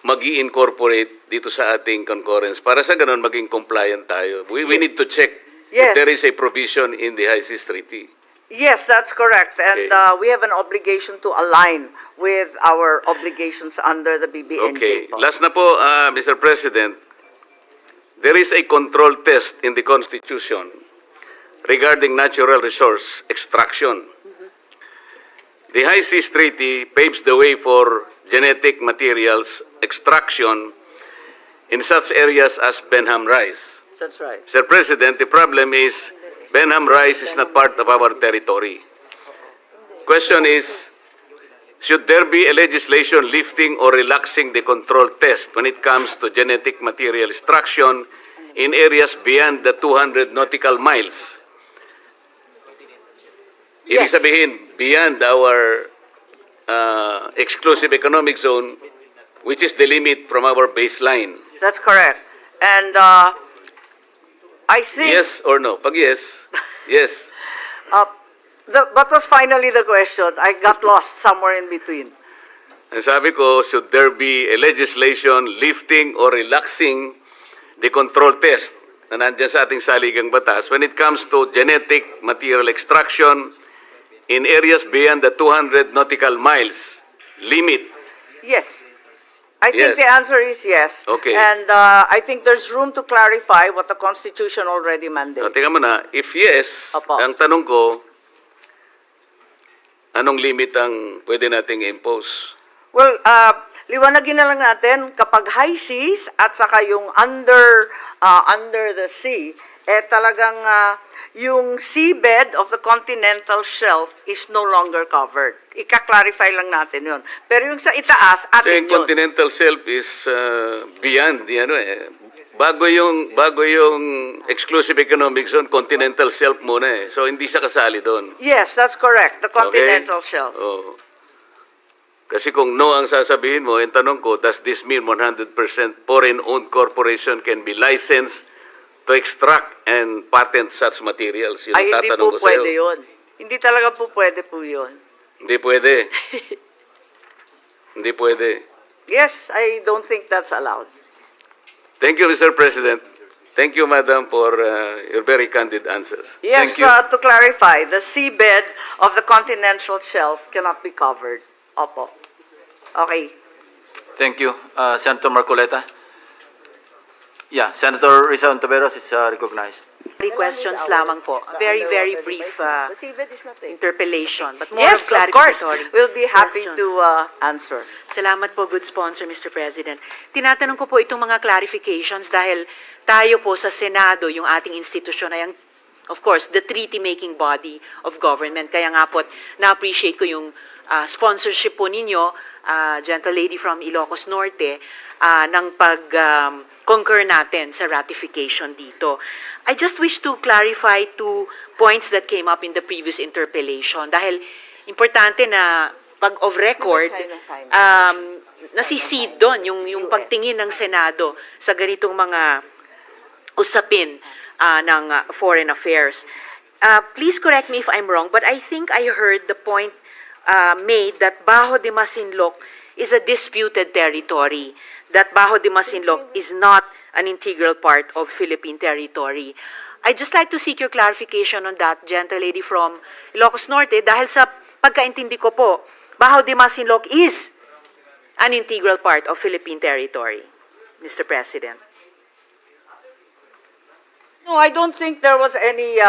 mag-i-incorporate dito sa ating concurrence para sa ganun maging compliant tayo. We need to check if there is a provision in the High Seas Treaty. Yes, that's correct. And Okay. we have an obligation to align with our obligations under the BBNJ. Okay. po. Last na po, Mr. President, there is a control test in the Constitution regarding natural resource extraction. The High Seas Treaty paves the way for genetic materials extraction in such areas as Benham Rice. That's right. Mr. President, the problem is Benham Rice is not part of our territory. Question is, should there be a legislation lifting or relaxing the control test when it comes to genetic material extraction in areas beyond the 200 nautical miles? Ibig Yes. sabihin, beyond our exclusive economic zone, which is the limit from our baseline. That's correct. And I think Yes or no? Pag yes, yes. what was finally the question? I got lost somewhere in between. Ang sabi ko, should there be a legislation lifting or relaxing the control test na nandiyan sa ating saligang batas when it comes to genetic material extraction in areas beyond the 200 nautical miles limit? Yes. I think Yes. the answer is yes. Okay. And I think there's room to clarify what the Constitution already mandates. Tingnan mo na, if yes, Opo. ang tanong ko, anong limit ang pwede nating impose? Well, liwanagin na lang natin, kapag high seas at saka yung under the sea, talagang yung seabed of the continental shelf is no longer covered. Ika-clarify lang natin yun. Pero yung sa itaas, So atin yung yun. continental shelf is beyond the bago yung exclusive economic zone, continental shelf muna eh. So hindi siya kasali doon. Yes, that's correct. The continental Okay? shelf. Oo. Kasi kung no ang sasabihin mo, yung tanong ko, does this mean 100% foreign-owned corporation can be licensed to extract and patent such materials? Yun Ay, ang hindi tatanong po ko sa'yo. pwede yun. Hindi talaga po pwede po yun. Hindi pwede. Hindi pwede. Yes, I don't think that's allowed. Thank you, Mr. President. Thank you, Madam, for your very candid answers. Yes, Thank you. to clarify, the seabed of the continental shelf cannot be covered. Opo. Okay. Thank you. Senator Marcoleta. Yeah, Senator Risa Ontiveros is recognized. Three questions lamang po. Very, very brief The seabed is not there. interpellation, but more Yes, of of course. clarificatory We'll be happy questions. to answer. Salamat po, good sponsor, Mr. President. Tinatanong ko po itong mga clarifications dahil tayo po sa Senado, yung ating institusyon ay ang, of course, the treaty-making body of government. Kaya nga po, na-appreciate ko yung sponsorship po ninyo, gentle lady from Ilocos Norte, ng pag-concur natin sa ratification dito. I just wish to clarify two points that came up in the previous interpellation dahil importante na pag of record, nasisid doon yung pagtingin ng Senado sa ganitong mga usapin ng foreign affairs. Please correct me if I'm wrong, but I think I heard the point made that Bajo de Masinloc is a disputed territory, that Bajo de Masinloc is not an integral part of Philippine territory. I'd just like to seek your clarification on that, gentle lady from Ilocos Norte, dahil sa pagkaintindi ko po, Bajo de Masinloc is an integral part of Philippine territory, Mr. President. No, I don't think there was any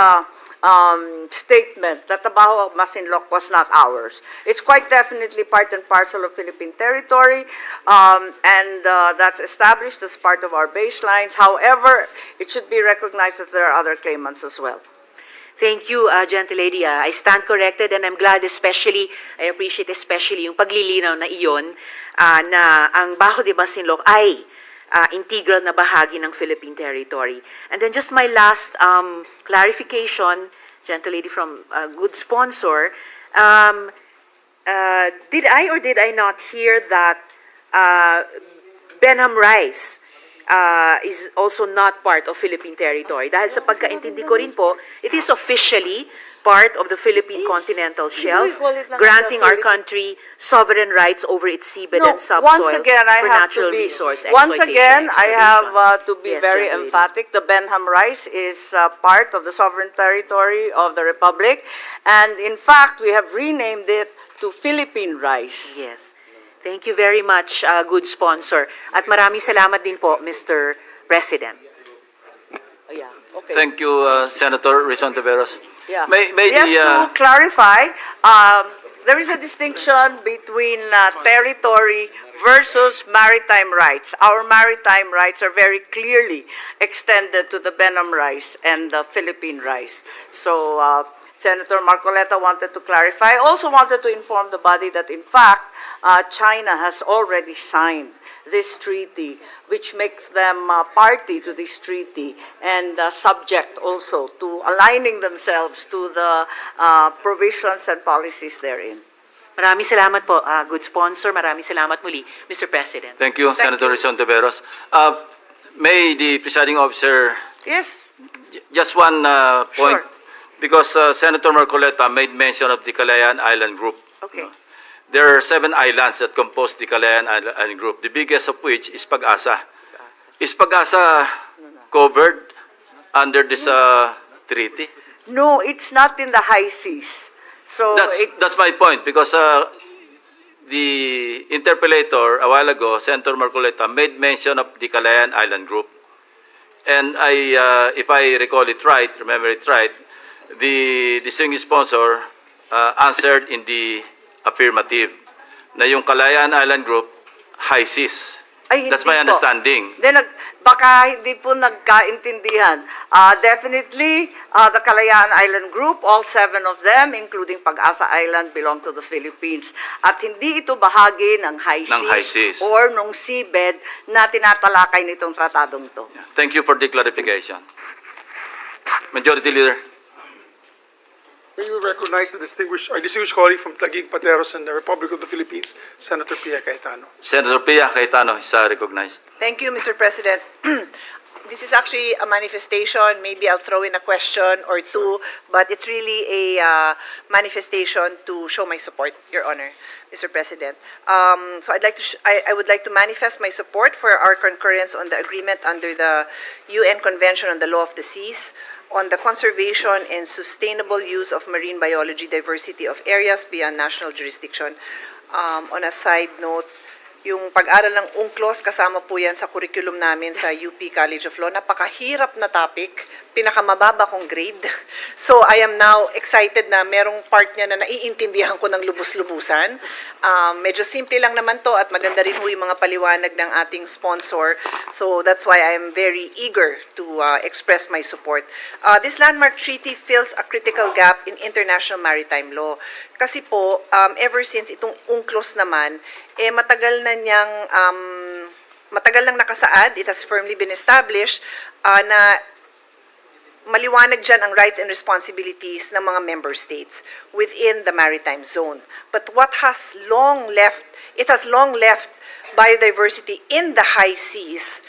statement that the Bajo of Masinloc was not ours. It's quite definitely part and parcel of Philippine territory, and that's established as part of our baselines. However, it should be recognized that there are other claimants as well. Thank you, gentle lady. I stand corrected and I'm glad I appreciate especially yung paglilinaw na iyon na ang Bajo de Masinloc ay integral na bahagi ng Philippine territory. And then just my last clarification, gentle lady from good sponsor, did I or did I not hear that Benham Rice is also not part of Philippine territory? Dahil sa pagkaintindi ko rin po, it is officially part of the Philippine continental shelf, granting our country sovereign rights over its seabed and subsoil once again, I for have natural to be, resource once exploitation again, and I have exploration. to be Yes, very gentle lady. emphatic. The Benham Rice is part of the sovereign territory of the Republic, and in fact, we have renamed it to Philippine Rice. Yes. Thank you very much, good sponsor. At maraming salamat din po, Mr. President. Oh, yeah, okay. Thank you, Senator Risa Ontiveros. Yeah. May Just the, to clarify, there is a distinction between territory versus maritime rights. Our maritime rights are very clearly extended to the Benham Rice and the Philippine Rice. So, Senator Marcoleta wanted to clarify. Also wanted to inform the body that, in fact, China has already signed this treaty, which makes them party to this treaty and subject also to aligning themselves to the provisions and policies therein. Maraming salamat po, good sponsor. Maraming salamat muli, Mr. President. thank you, Senator Risa Ontiveros. May the presiding officer, Yes, just one point, Sure. because Senator Marcoleta made mention of the Calayan Island Group. okay. There are 7 islands that compose the Calayan Island Group, the biggest of which is Pag-asa. Is Pag-asa covered under this treaty? No, it's not in the high seas. So That's my point, because the interpellator a while ago, Senator Marcoleta, made mention of the Calayan Island Group. And if I recall it right, remember it right, the distinguished sponsor answered in the affirmative na yung Calayan Island Group, high seas. Ay, hindi That's my po. understanding. Baka hindi po nagkaintindihan. Definitely, the Kalayaan Island Group, all 7 of them, including Pag-asa Island, belong to the Philippines. At hindi ito bahagi ng high high seas seas. or ng seabed na tinatalakay nitong tratadong to. Thank you for the clarification. Majority Leader. May we recognize our distinguished colleague from Taguig, Pateros, and the Republic of the Philippines, Senator Pia Cayetano. Senator Pia Cayetano is recognized. Thank you, Mr. President. This is actually a manifestation. Maybe I'll throw in a question or two, but it's really a manifestation to show my support, Your Honor, Mr. President. So I would like to manifest my support for our concurrence on the agreement under the UN Convention on the Law of the Seas on the conservation and sustainable use of marine biology diversity of areas beyond national jurisdiction. On a side note, yung pag-aral ng UNCLOS, kasama po yan sa curriculum namin sa UP College of Law. Napakahirap na topic, pinakamababa kong grade. So I am now excited na merong part niya na naiintindihan ko ng lubos-lubusan. Medyo simple lang naman to at maganda rin ho yung mga paliwanag ng ating sponsor. So that's why I am very eager to express my support. This landmark treaty fills a critical gap in international maritime law. Kasi po, ever since itong UNCLOS naman, matagal nang nakasaad, it has firmly been established na maliwanag dyan ang rights and responsibilities ng mga member states within the maritime zone. But what has long left, it has long left biodiversity in the high seas,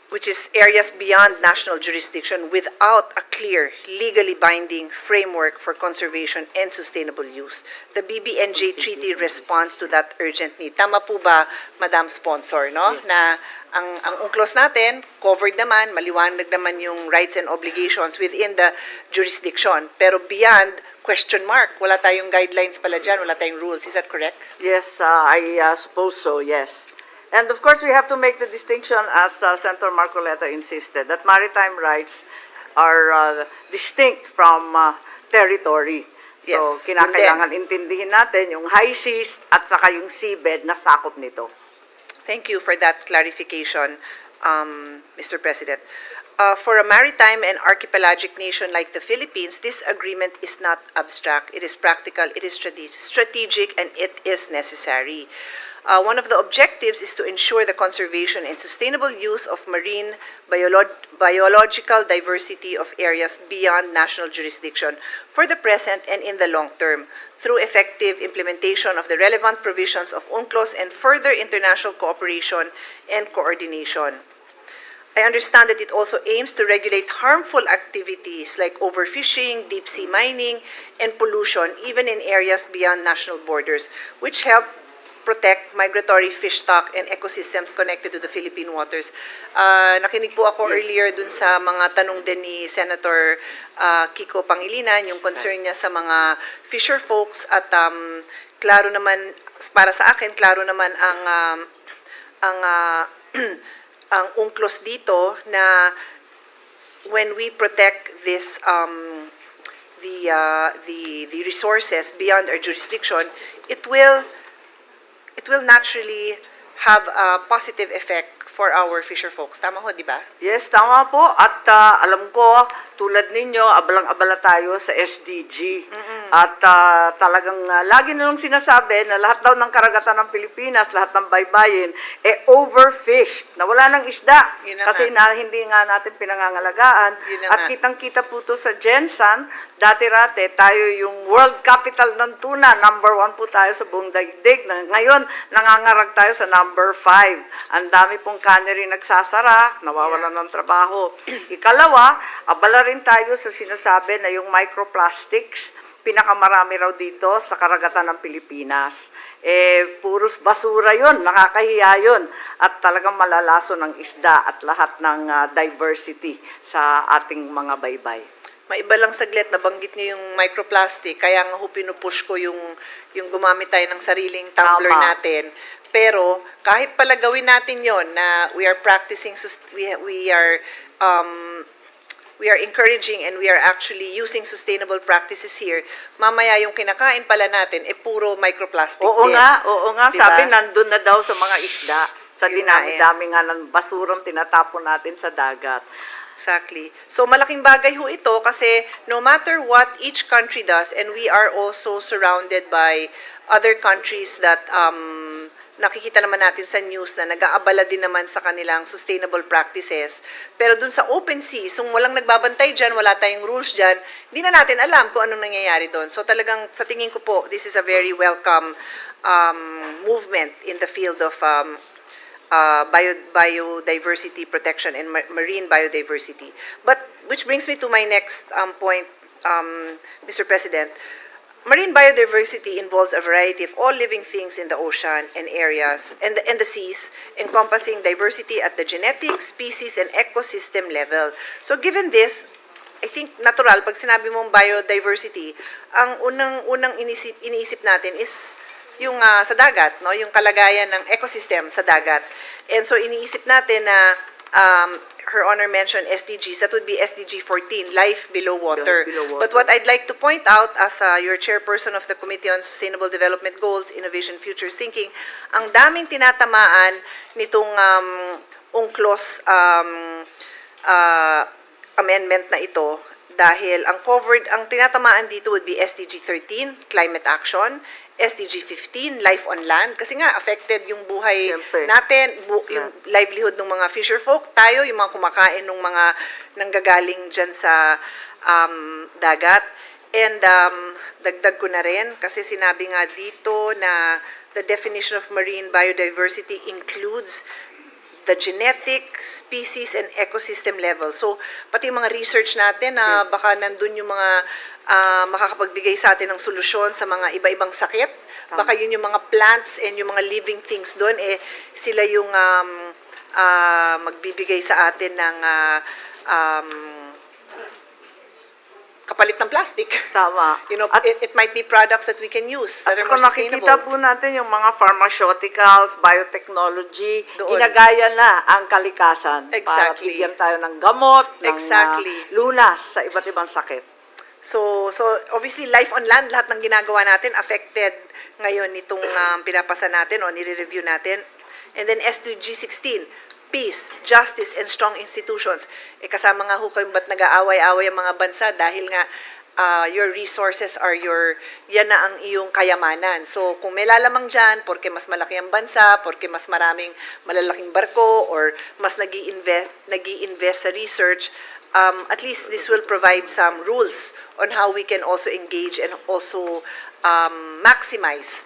which is areas beyond national jurisdiction, without a clear, legally binding framework for conservation and sustainable use. The BBNJ Treaty responds to that urgent need. Tama po ba, Madam Sponsor, no? Yes. Na ang UNCLOS natin, covered naman, maliwanag naman yung rights and obligations within the jurisdiction. Pero beyond, question mark. Wala tayong guidelines pala dyan, wala tayong rules. Is that correct? Yes, I suppose so, yes. And of course, we have to make the distinction, as Senator Marcoleta insisted, that maritime rights are distinct from territory. So, Yes, kinakailangan intindihin natin yung high seas at saka yung seabed na sakop nito. Thank you for that clarification, Mr. President. For a maritime and archipelagic nation like the Philippines, this agreement is not abstract. It is practical, it is strategic, and it is necessary. One of the objectives is to ensure the conservation and sustainable use of marine biological diversity of areas beyond national jurisdiction for the present and in the long term through effective implementation of the relevant provisions of UNCLOS and further international cooperation and coordination. I understand that it also aims to regulate harmful activities like overfishing, deep-sea mining, and pollution, even in areas beyond national borders, which help protect migratory fish stock and ecosystems connected to the Philippine waters. Nakinig po ako earlier dun sa mga tanong din ni Senator Kiko Pangilinan, yung concern niya sa mga fisher folks at klaro naman, para sa akin, klaro naman ang UNCLOS dito na when we protect this the resources beyond our jurisdiction, it will naturally have a positive effect for our fisher folks. Tama ho, di ba? Yes, tama po. At alam ko, tulad ninyo, abalang-abala tayo sa SDG. At talagang lagi nilang sinasabi na lahat daw ng karagatan ng Pilipinas, lahat ng baybayin, overfished, na wala ng isda. Kasi hindi nga natin pinangangalagaan. At kitang-kita po to sa Gensan, dati-rate, tayo yung world capital ng tuna. Number 1 po tayo sa buong daigdig. Ngayon, nangangarag tayo sa number 5. Ang dami pong cannery nagsasara, nawawalan ng trabaho. Ikalawa, abala rin tayo sa sinasabi na yung microplastics, pinakamarami raw dito sa karagatan ng Pilipinas. Puros basura yun, nakakahiya yun. At talagang malalaso ng isda at lahat ng diversity sa ating mga baybay. Maiba lang saglit, nabanggit niyo yung microplastic, kaya nga pinupush ko yung gumamit tayo ng sariling tumbler natin. Pero kahit pala gawin natin yon na we are practicing, we are we are encouraging and we are actually using sustainable practices here, mamaya yung kinakain pala natin, puro microplastic Oo din. oo nga, Diba? sabi nandun na daw sa mga isda, sa Yun nga dinami-dami nga ng basurang tinatapon natin sa dagat. Exactly. So malaking bagay ho ito kasi no matter what each country does, and we are also surrounded by other countries that nakikita naman natin sa news na nag-aabala din naman sa kanilang sustainable practices. Pero dun sa open seas, kung walang nagbabantay dyan, wala tayong rules dyan, hindi na natin alam kung anong nangyayari doon. So talagang sa tingin ko po, this is a very welcome movement in the field of biodiversity protection and marine biodiversity. But which brings me to my next point, Mr. President. Marine biodiversity involves a variety of all living things in the ocean and areas and the seas, encompassing diversity at the genetic, species, and ecosystem level. So given this, I think natural, pag sinabi mong biodiversity, ang unang iniisip natin is yung sa dagat, no? Yung kalagayan ng ecosystem sa dagat. And so iniisip natin na Her Honor mentioned SDGs, that would be SDG 14, Life Below Water. But what I'd like to point out as your chairperson of the Committee on Sustainable Development Goals, Innovation, Futures Thinking, ang daming tinatamaan nitong UNCLOS amendment na ito dahil ang tinatamaan dito would be SDG 13, Climate Action, SDG 15, Life on Land, kasi nga affected yung buhay Siyempre. natin, yung livelihood ng mga fisher folk, tayo, yung mga kumakain ng mga nanggagaling dyan sa dagat. And dagdag ko na rin, kasi sinabi nga dito na the definition of marine biodiversity includes the genetic, species, and ecosystem level. So, pati yung mga research natin na baka nandun yung mga makakapagbigay sa atin ng solusyon sa mga iba-ibang sakit. Baka yun yung mga plants and yung mga living things doon, sila yung magbibigay sa atin ng kapalit ng plastic. Tama. You know, it might be products that we can use that At are saka more sustainable. nakikita po natin yung mga pharmaceuticals, biotechnology, Doon. ginagaya na ang kalikasan para Exactly. bigyan tayo ng gamot, Exactly. ng lunas sa iba't ibang sakit. So obviously life on land, lahat ng ginagawa natin affected ngayon nitong pinapasa natin o nire-review natin. And then SDG 16, peace, justice, and strong institutions. Kasama nga ho kayong ba't nag-aaway-aaway ang mga bansa dahil nga your resources are yan na ang iyong kayamanan. So kung may lalamang dyan, porque mas malaki ang bansa, porque mas maraming malalaking barko, or mas nag-i-invest sa research, at least this will provide some rules on how we can also engage and also maximize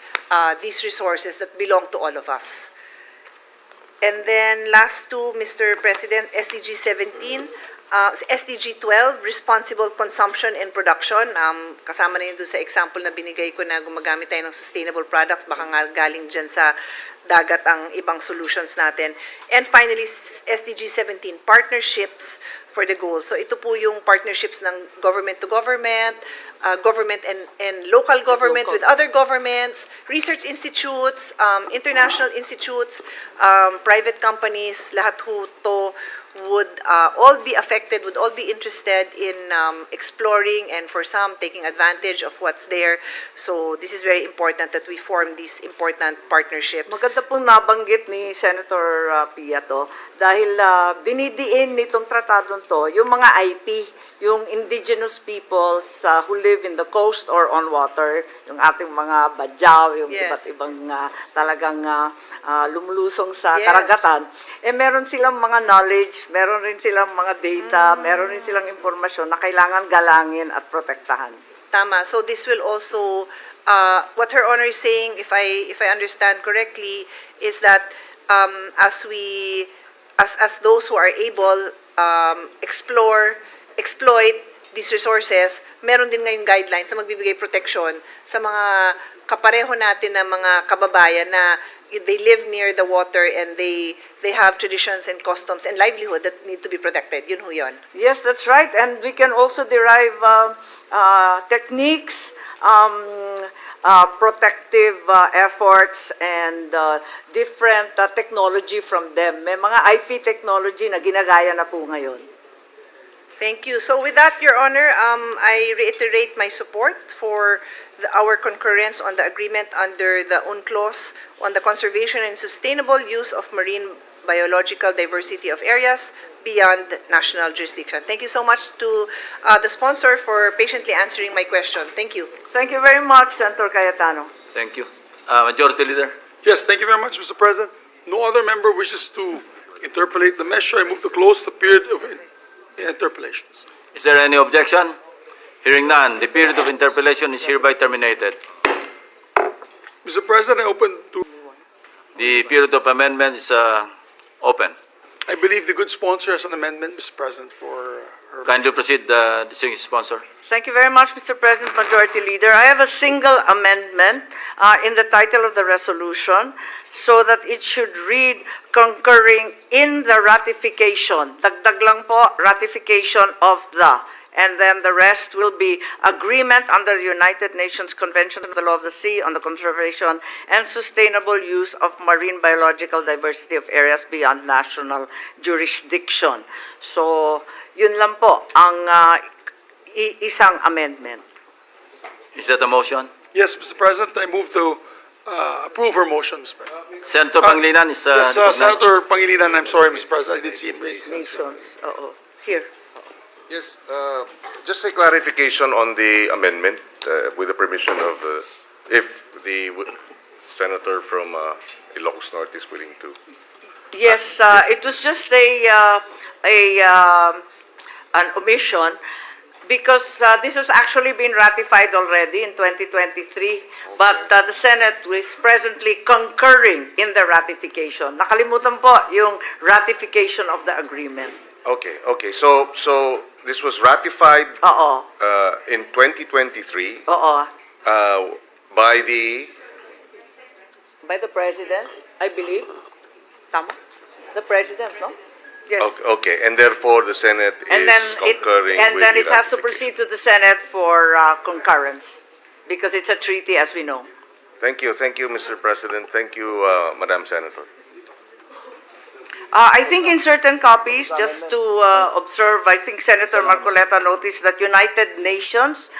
these resources that belong to all of us. And then last two, Mr. President, SDG 17, SDG 12, Responsible Consumption and Production. Kasama na yun dun sa example na binigay ko na gumagamit tayo ng sustainable products. Baka nga galing dyan sa dagat ang ibang solutions natin. And finally, SDG 17, Partnerships for the goal. So ito po yung partnerships ng government to government, government and local government with other governments, research institutes, international institutes, private companies, lahat ho to would all be affected, would all be interested in exploring and for some taking advantage of what's there. So this is very important that we form these important partnerships. Maganda pong nabanggit ni Senator Pia to dahil dinidiin nitong tratadong to yung mga IP, yung indigenous peoples who live in the coast or on water, yung ating mga badyaw, yung Yes. iba't ibang talagang lumulusong sa Yes. karagatan. Meron silang mga knowledge, meron rin silang mga data, meron rin silang impormasyon na kailangan galangin at protektahan. Tama. So this will also, what Her Honor is saying, if I understand correctly, is that as those who are able exploit these resources, meron din ngayong guidelines na magbibigay protection sa mga kapareho natin na mga kababayan na they live near the water and they have traditions and customs and livelihood that need to be protected. Yun ho yun. Yes, that's right. And we can also derive techniques, protective efforts, and different technology from them. May mga IP technology na ginagaya na po ngayon. Thank you. So with that, Your Honor, I reiterate my support for our concurrence on the agreement under the UNCLOS on the conservation and sustainable use of marine biological diversity of areas beyond national jurisdiction. Thank you so much to the sponsor for patiently answering my questions. Thank you. Thank you very much, Senator Cayetano. Thank you. Majority Leader? Yes, thank you very much, Mr. President. No other member wishes to interpolate the measure. I move to close the period of interpolations. Is there any objection? Hearing none, the period of interpellation is hereby terminated. Mr. President, I open to, The period of amendment is open. I believe the good sponsor has an amendment, Mr. President, for her. Kindly proceed, distinguished sponsor. Thank you very much, Mr. President, Majority Leader. I have a single amendment in the title of the resolution so that it should read concurring in the ratification. Dagdag lang po, ratification of the. And then the rest will be agreement under the United Nations Convention on the Law of the Sea on the conservation and sustainable use of marine biological diversity of areas beyond national jurisdiction. So, yun lang po ang isang amendment. Is that a motion? Yes, Mr. President, I move to approve her motion, Mr. President. Senator Pangilinan is Yes, recognized. Senator Pangilinan, I'm sorry, Mr. President, I didn't see him raise. Nations, oo. Here. Yes, just a clarification on the amendment, with the permission of, if the senator from Ilocos Norte is willing to. Yes, it was just an omission because this has actually been ratified already in 2023, but the Senate is presently concurring in the ratification. Nakalimutan po yung ratification of the agreement. Okay, so this was ratified Oo, in 2023 oo. by the, By the President, I believe. Tama? The President, no? Yes. okay, and therefore the Senate And then is concurring and with then the it has to ratification. proceed to the Senate for concurrence because it's a treaty, as we know. Thank you, Mr. President. Thank you, Madam Senator. I think in certain copies, just to observe, I think Senator Marcoleta noticed that United Nations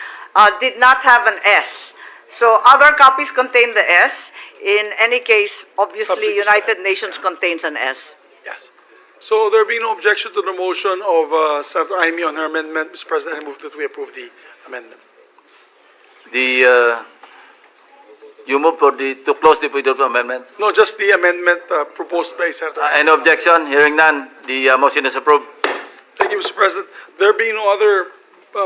did not have an S. So other copies contain the S. In any case, obviously, Subject. United Nations contains an S. Yes. So there being no objection to the motion of Senator Aimee on her amendment, Mr. President, I move that we approve the amendment. You move to close the period of amendment. No, just the amendment proposed by Senator. Any objection? Hearing none, the motion is approved. Thank you, Mr. President. There being no other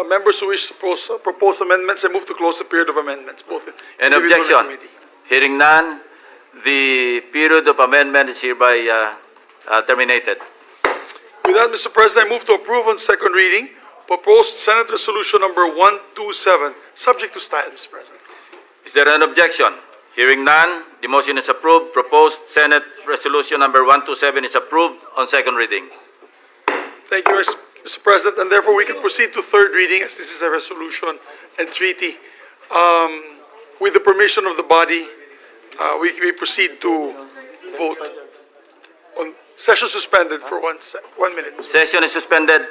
members who wish to propose amendments, I move to close the period of amendments, both Any individual and objection? committee. Hearing none, the period of amendment is hereby terminated. With that, Mr. President, I move to approve on second reading proposed Senate Resolution number 127, subject to style, Mr. President. Is there an objection? Hearing none, the motion is approved. Proposed Senate Resolution number 127 is approved on second reading. Thank you, Mr. President, and therefore we can proceed to third reading as this is a resolution and treaty. With the permission of the body, we proceed to vote on session suspended for 1 minute. Session is suspended.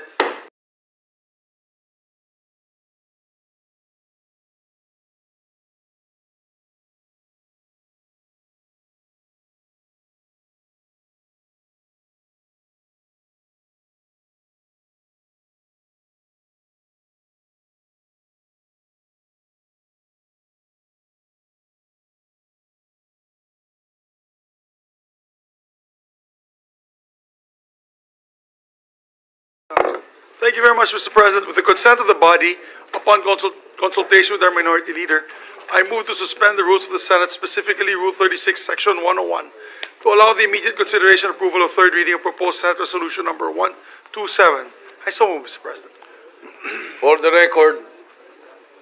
Thank you very much, Mr. President. With the consent of the body, upon consultation with our minority leader, I move to suspend the rules of the Senate, specifically Rule 36, Section 101, to allow the immediate consideration and approval of third reading of proposed Senate Resolution number 127. I so move, Mr. President. For the record,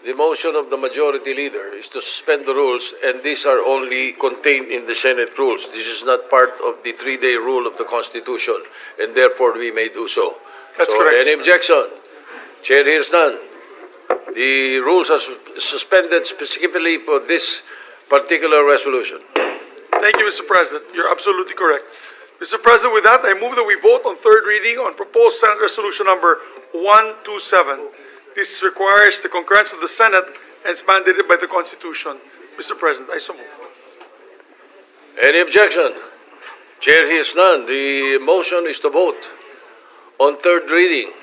the motion of the majority leader is to suspend the rules, and these are only contained in the Senate rules. This is not part of the 3-day rule of the Constitution, and therefore we may do so. That's So, correct. any objection? Chair hears none. The rules are suspended specifically for this particular resolution. Thank you, Mr. President. You're absolutely correct. Mr. President, with that, I move that we vote on third reading on proposed Senate Resolution number 127. This requires the concurrence of the Senate and is mandated by the Constitution. Mr. President, I so move. Any objection? Chair hears none. The motion is to vote on third reading.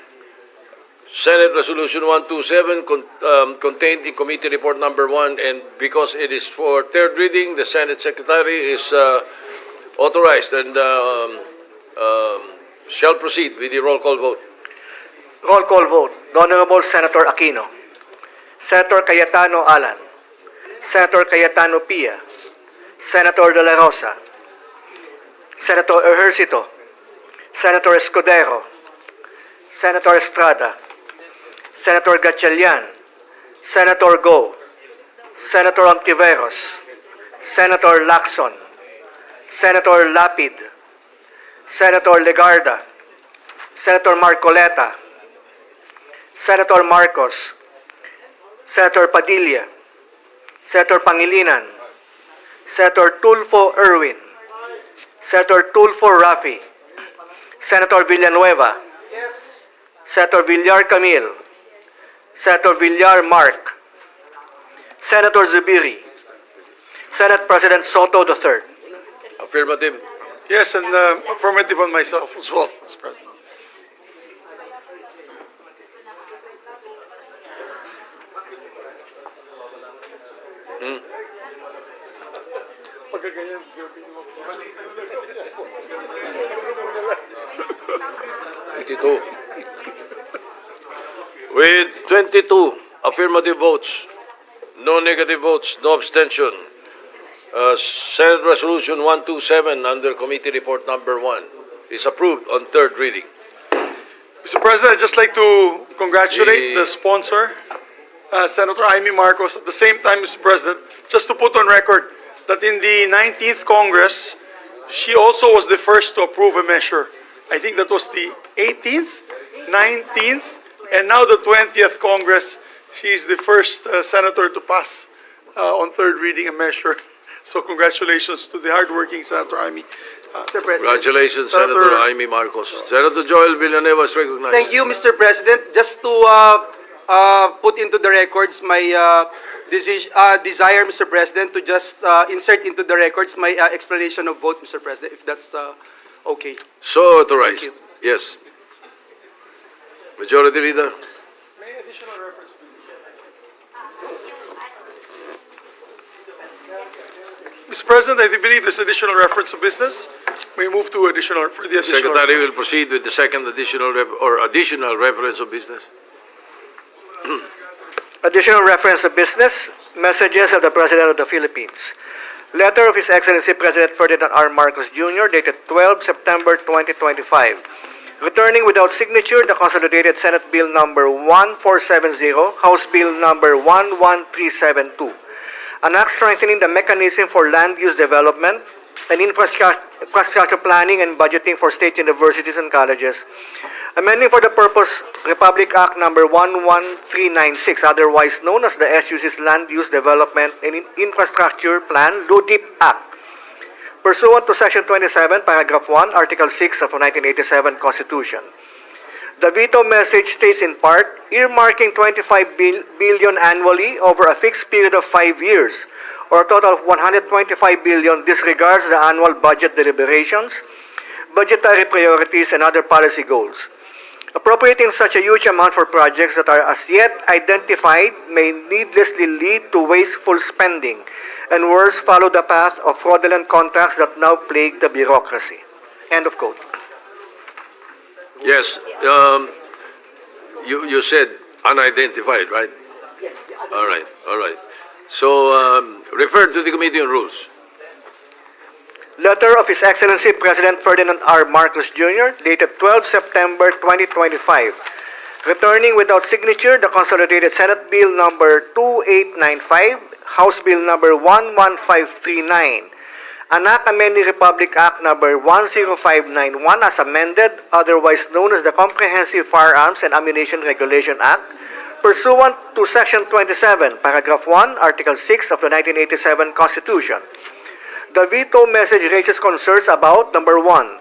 Senate Resolution 127 contained in Committee Report Number 1, and because it is for third reading, the Senate Secretary is authorized and shall proceed with the roll call vote. Roll call vote. The Honorable Senator Aquino. Senator Cayetano Alan. Senator Cayetano Pia. Senator De La Rosa. Senator Ejercito. Senator Escudero. Senator Estrada. Senator Gatchalian. Senator Go. Senator Ontiveros. Senator Lacson. Senator Lapid. Senator Legarda. Senator Marcoleta. Senator Marcos. Senator Padilla. Senator Pangilinan. Senator Tulfo Erwin. Senator Tulfo Rafi. Senator Villanueva. Yes. Senator Villar Camille. Senator Villar Mark. Senator Zubiri. Senate President Soto III. Affirmative. Yes, and affirmative on myself as well, Mr. President. With 22 affirmative votes, no negative votes, no abstention, Senate Resolution 127 under Committee Report Number 1 is approved on third reading. Mr. President, I'd just like to congratulate the sponsor, Senator Amy Marcos. At the same time, Mr. President, just to put on record that in the 19th Congress, she also was the first to approve a measure. I think that was the 18th, 19th, and now the 20th Congress. She is the first senator to pass on third reading a measure. So congratulations to the hardworking Senator Amy. Mr. President. Congratulations, Senator Senator Jaime Marcos. Senator Joel Villanueva is recognized. Thank you, Mr. President. Just to put into the records my desire, Mr. President, to just insert into the records my explanation of vote, Mr. President, if that's okay. So authorized. Thank Yes. Majority Leader. Mr. President, I believe there's additional reference of business. May move to additional, for the additional. Secretary will proceed with the second additional reference of business. Additional reference of business, messages of the President of the Philippines. Letter of His Excellency President Ferdinand R. Marcos Jr. dated 12 September 2025. Returning without signature the Consolidated Senate Bill number 1470, House Bill number 11372. An act strengthening the mechanism for land use development and infrastructure planning and budgeting for state universities and colleges. Amending for the purpose Republic Act number 11396, otherwise known as the SUC's Land Use Development and Infrastructure Plan, LUDIP Act. Pursuant to Section 27, Paragraph 1, Article 6 of the 1987 Constitution. The veto message states in part, earmarking 25 billion annually over a fixed period of 5 years, or a total of 125 billion disregards the annual budget deliberations, budgetary priorities, and other policy goals. Appropriating such a huge amount for projects that are as yet identified may needlessly lead to wasteful spending, and worse, follow the path of fraudulent contracts that now plague the bureaucracy. End of quote. Yes. You said unidentified, right? Yes. All right. All right. So refer to the Committee on Rules. Letter of His Excellency President Ferdinand R. Marcos Jr. dated 12 September 2025. Returning without signature the Consolidated Senate Bill number 2895, House Bill number 11539, an act amending Republic Act number 10591 as amended, otherwise known as the Comprehensive Firearms and Ammunition Regulation Act, pursuant to Section 27, Paragraph 1, Article 6 of the 1987 Constitution. The veto message raises concerns about, number 1,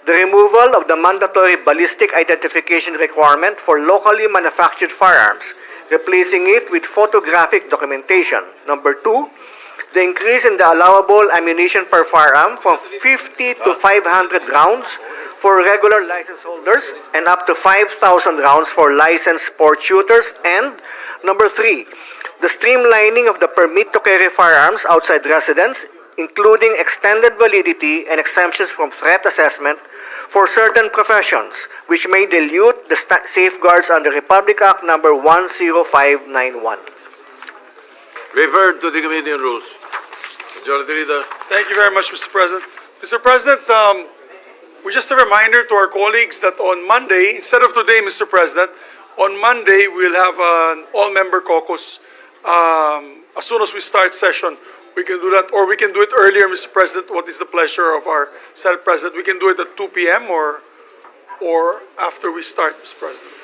the removal of the mandatory ballistic identification requirement for locally manufactured firearms, replacing it with photographic documentation. Number 2, the increase in the allowable ammunition per firearm from 50 to 500 rounds for regular license holders and up to 5,000 rounds for licensed sport shooters. And number 3, the streamlining of the permit to carry firearms outside residence, including extended validity and exemptions from threat assessment for certain professions, which may dilute the safeguards under Republic Act number 10591. Referred to the Committee on Rules. Majority Leader. Thank you very much, Mr. President. Mr. President, just a reminder to our colleagues that on Monday, instead of today, Mr. President, on Monday, we'll have an all-member caucus. As soon as we start session, we can do that, or we can do it earlier, Mr. President. What is the pleasure of our Senate President? We can do it at 2 p.m. or after we start, Mr. President.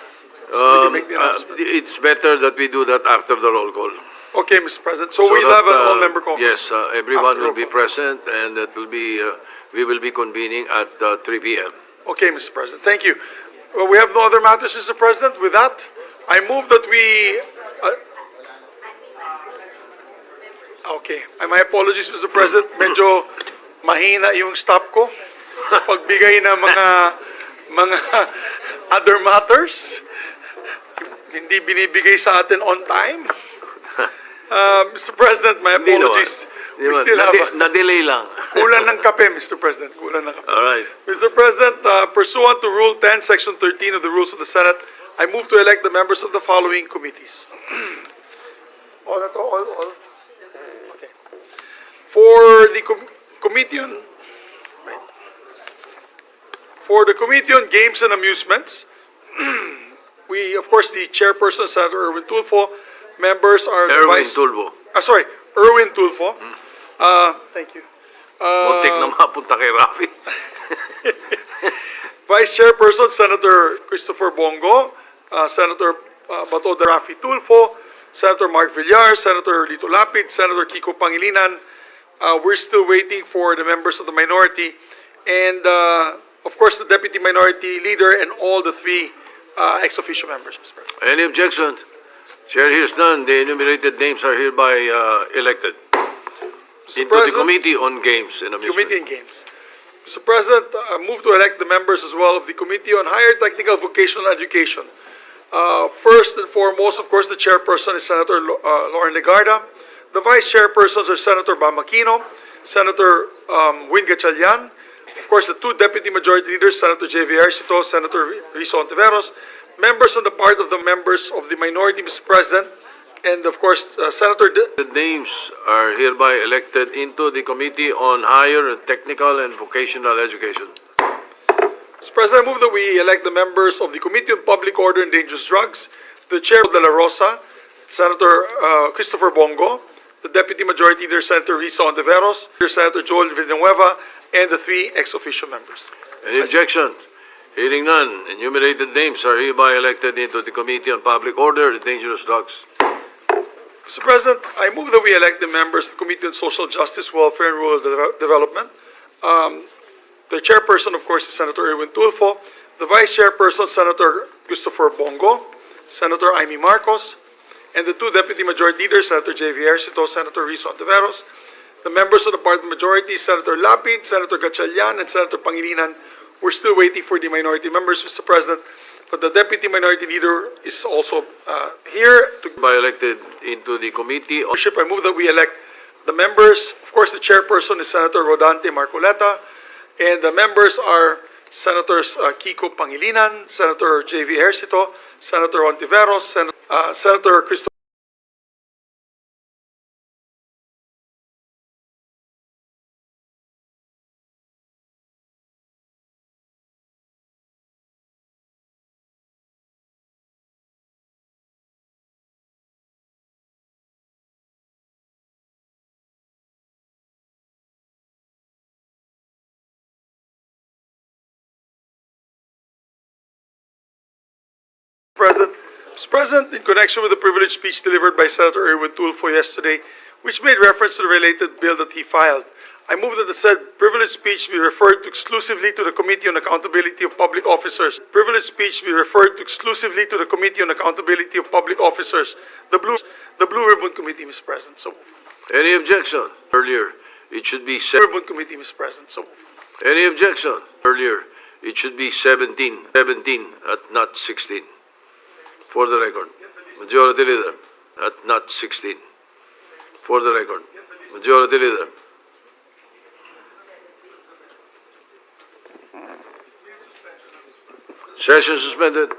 So we can make the announcement. It's better that we do that after the roll call. Okay, Mr. President. So we'll have an all-member caucus. Yes, everyone after will be roll call. present, and it will be, we will be convening at 3 p.m. Okay, Mr. President. Thank you. Well, we have no other matters, Mr. President. With that, I move that we... okay. My apologies, Mr. President. Medyo mahina yung stop ko sa pagbigay ng mga other matters. Hindi binibigay sa atin on time. Mr. President, my apologies. We still have Na-delay lang. kulang ng kape, Mr. President. Kulang ng kape. All right. Mr. President, pursuant to Rule 10, Section 13 of the Rules of the Senate, I move to elect the members of the following committees. All. Okay. For the Committee on... Wait. For the Committee on Games and Amusements, we, of course, the chairperson, Senator Erwin Tulfo. Members are the Erwin vice... Tulfo. Erwin Tulfo. Thank you. Muntik na mapunta kay Rafi. Vice Chairperson, Senator Christopher Bongo, Senator Bato de Rafi Tulfo, Senator Mark Villar, Senator Lito Lapid, Senator Kiko Pangilinan. We're still waiting for the members of the minority, and of course the Deputy Minority Leader and all the 3 ex-officio members, Mr. President. Any objections? Chair hears none. The enumerated names are hereby elected into the President, Committee on Games and Amusement. Committee on Games. Mr. President, I move to elect the members as well of the Committee on Higher Technical Vocational Education. First and foremost, of course, the chairperson is Senator Lauren Legarda. The vice chairpersons are Senator Bam Aquino, Senator Win Gatchalian, of course, the 2 deputy majority leaders, Senator J.V. Ercito, Senator Risa Ontiveros, members on the part of the members of the minority, Mr. President, and of course, Senator... The names are hereby elected into the Committee on Higher Technical and Vocational Education. Mr. President, I move that we elect the members of the Committee on Public Order and Dangerous Drugs, the Chair de la Rosa, Senator Christopher Bongo, the Deputy Majority Leader, Senator Risa Ontiveros, Senator Joel Villanueva, and the 3 ex-officio members. Any objection? Hearing none, enumerated names are hereby elected into the Committee on Public Order and Dangerous Drugs. Mr. President, I move that we elect the members of the Committee on Social Justice, Welfare, and Rural Development. The chairperson, of course, is Senator Erwin Tulfo. The vice chairperson, Senator Christopher Bongo, Senator Amy Marcos, and the 2 deputy majority leaders, Senator J.V. Ercito, Senator Risa Ontiveros. The members of the party majority, Senator Lapid, Senator Gatchalian, and Senator Pangilinan. We're still waiting for the minority members, Mr. President, but the deputy minority leader is also here to By elected into the Committee on... I move that we elect the members. Of course, the chairperson is Senator Rodante Marcoleta, and the members are Senators Kiko Pangilinan, Senator J.V. Ercito, Senator Ontiveros, Senator Christopher President. Mr. President, in connection with the privileged speech delivered by Senator Erwin Tulfo yesterday, which made reference to the related bill that he filed, I move that the said privileged speech be referred to exclusively to the Committee on Accountability of Public Officers. Privileged speech be referred to exclusively to the Committee on Accountability of Public Officers, the Blue Ribbon Committee, Mr. President. So moved. Any objection? Earlier, it should be Blue Ribbon Committee, Mr. President. So moved. Any objection? Earlier, it should be 17 at not 16. For the record, Majority Leader, at not 16. For the record, Majority Leader. Session suspended.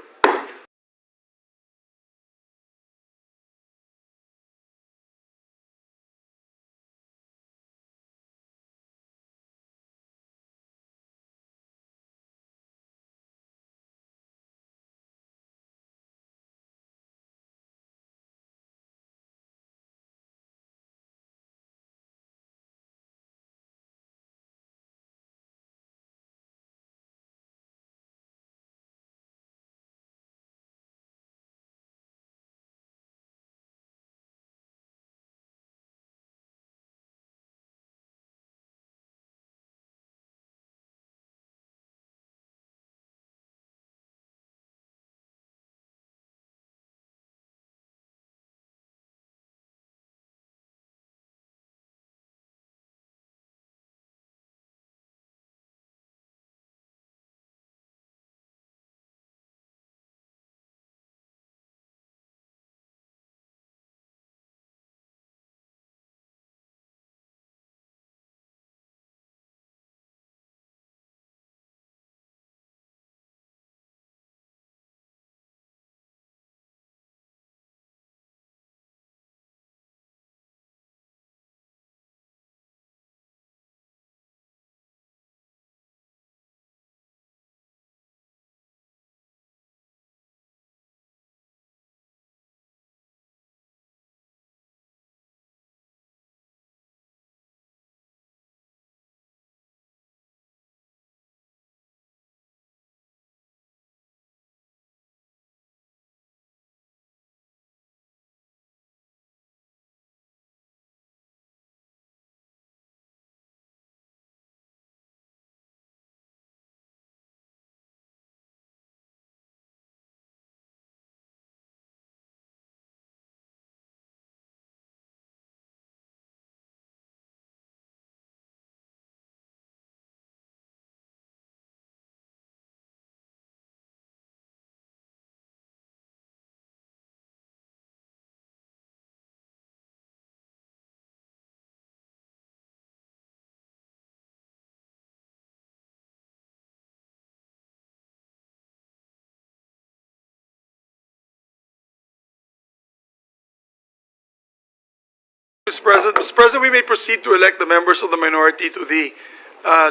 Mr. President, we may proceed to elect the members of the minority to the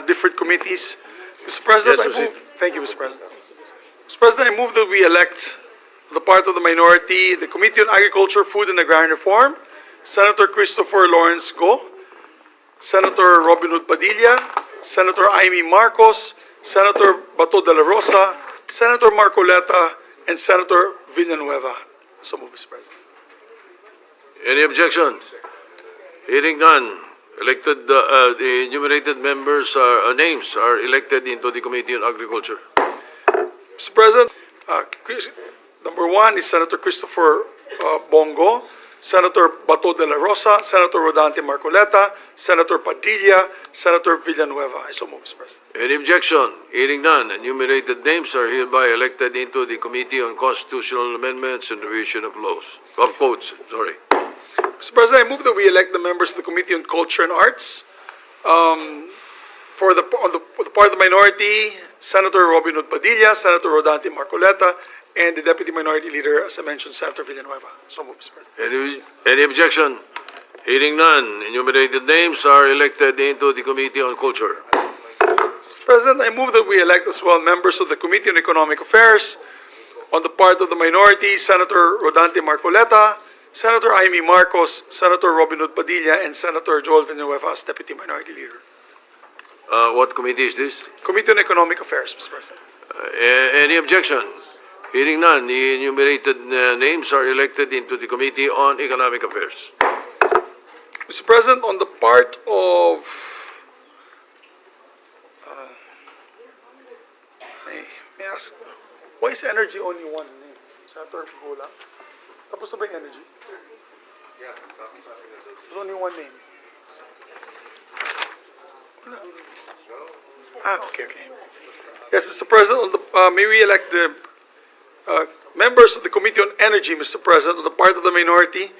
different committees. Mr. President, Yes, proceed. thank you, Mr. President. Mr. President, I move that we elect the part of the minority, the Committee on Agriculture, Food and Agrarian Reform, Senator Christopher Lawrence Go, Senator Robin Hood Padilla, Senator Amy Marcos, Senator Bato de la Rosa, Senator Marcoleta, and Senator Villanueva. So move, Mr. President. Any objections? Hearing none, the enumerated members' names are elected into the Committee on Agriculture. Mr. President, number one is Senator Christopher Bongo, Senator Bato de la Rosa, Senator Rodante Marcoleta, Senator Padilla, Senator Villanueva. I so move, Mr. President. Any objection? Hearing none, enumerated names are hereby elected into the Committee on Constitutional Amendments and Revision of Laws, of Codes, sorry. Mr. President, I move that we elect the members of the Committee on Culture and Arts. For the part of the minority, Senator Robin Hood Padilla, Senator Rodante Marcoleta, and the Deputy Minority Leader, as I mentioned, Senator Villanueva. So move, Mr. President. Any objection? Hearing none, enumerated names are elected into the Committee on Culture. Mr. President, I move that we elect as well members of the Committee on Economic Affairs. On the part of the minority, Senator Rodante Marcoleta, Senator Amy Marcos, Senator Robin Hood Padilla, and Senator Joel Villanueva as Deputy Minority Leader. What committee is this? Committee on Economic Affairs, Mr. President. Any objection? Hearing none, the enumerated names are elected into the Committee on Economic Affairs. Mr. President, on the part of ask, why is energy only one name? Senator Gola? Tapos na ba yung energy? There's only one name. Wala. Okay. Yes, Mr. President, may we elect the members of the Committee on Energy, Mr. President, on the part of the minority,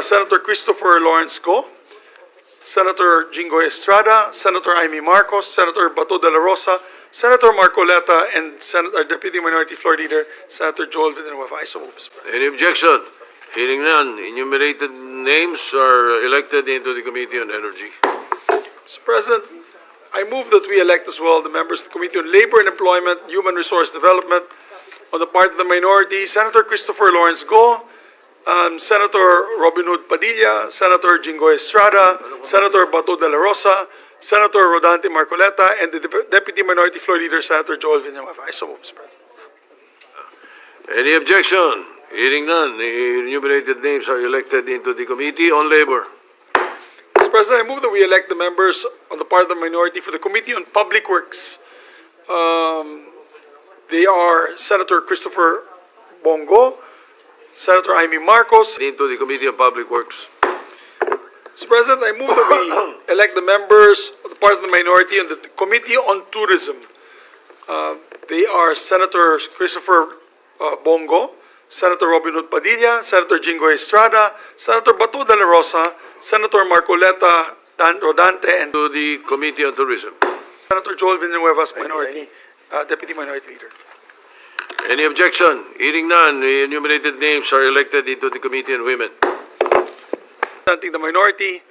Senator Christopher Lawrence Go, Senator Jingo Estrada, Senator Amy Marcos, Senator Bato de la Rosa, Senator Marcoleta, and Deputy Minority Floor Leader, Senator Joel Villanueva. I so move, Mr. President. Any objection? Hearing none, enumerated names are elected into the Committee on Energy. Mr. President, I move that we elect as well the members of the Committee on Labor and Employment, Human Resource Development, on the part of the minority, Senator Christopher Lawrence Go, Senator Robin Hood Padilla, Senator Jingo Estrada, Senator Bato de la Rosa, Senator Rodante Marcoleta, and the Deputy Minority Floor Leader, Senator Joel Villanueva. I so move, Mr. President. Any objection? Hearing none, the enumerated names are elected into the Committee on Labor. Mr. President, I move that we elect the members on the part of the minority for the Committee on Public Works. They are Senator Christopher Bongo, Senator Amy Marcos. Into the Committee on Public Works. Mr. President, I move that we elect the members of the part of the minority on the Committee on Tourism. They are Senators Christopher Bongo, Senator Robin Hood Padilla, Senator Jingo Estrada, Senator Bato de la Rosa, Senator Marcoleta Rodante, and To the Committee on Tourism. Senator Joel Villanueva's minority, Deputy Minority Leader. Any objection? Hearing none, the enumerated names are elected into the Committee on Women. Representing the minority,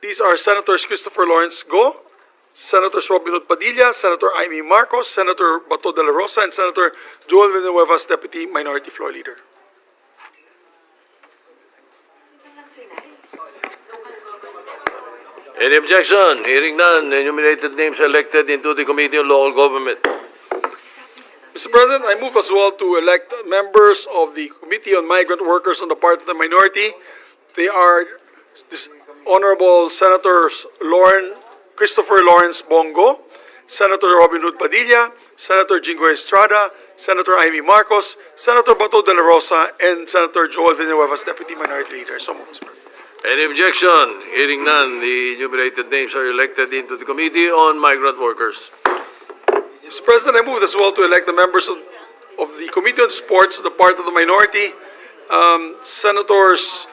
these are Senators Christopher Lawrence Go, Senators Robin Hood Padilla, Senator Amy Marcos, Senator Bato de la Rosa, and Senator Joel Villanueva's Deputy Minority Floor Leader. Any objection? Hearing none, the enumerated names are elected into the Committee on Local Government. Mr. President, I move as well to elect members of the Committee on Migrant Workers on the part of the minority. They are Honorable Senators Christopher Lawrence Bongo, Senator Robin Hood Padilla, Senator Jingo Estrada, Senator Amy Marcos, Senator Bato de la Rosa, and Senator Joel Villanueva's Deputy Minority Leader. So moved, Mr. President. Any objection? Hearing none, the enumerated names are elected into the Committee on Migrant Workers. Mr. President, I move as well to elect the members of the Committee on Sports, the part of the minority, Senators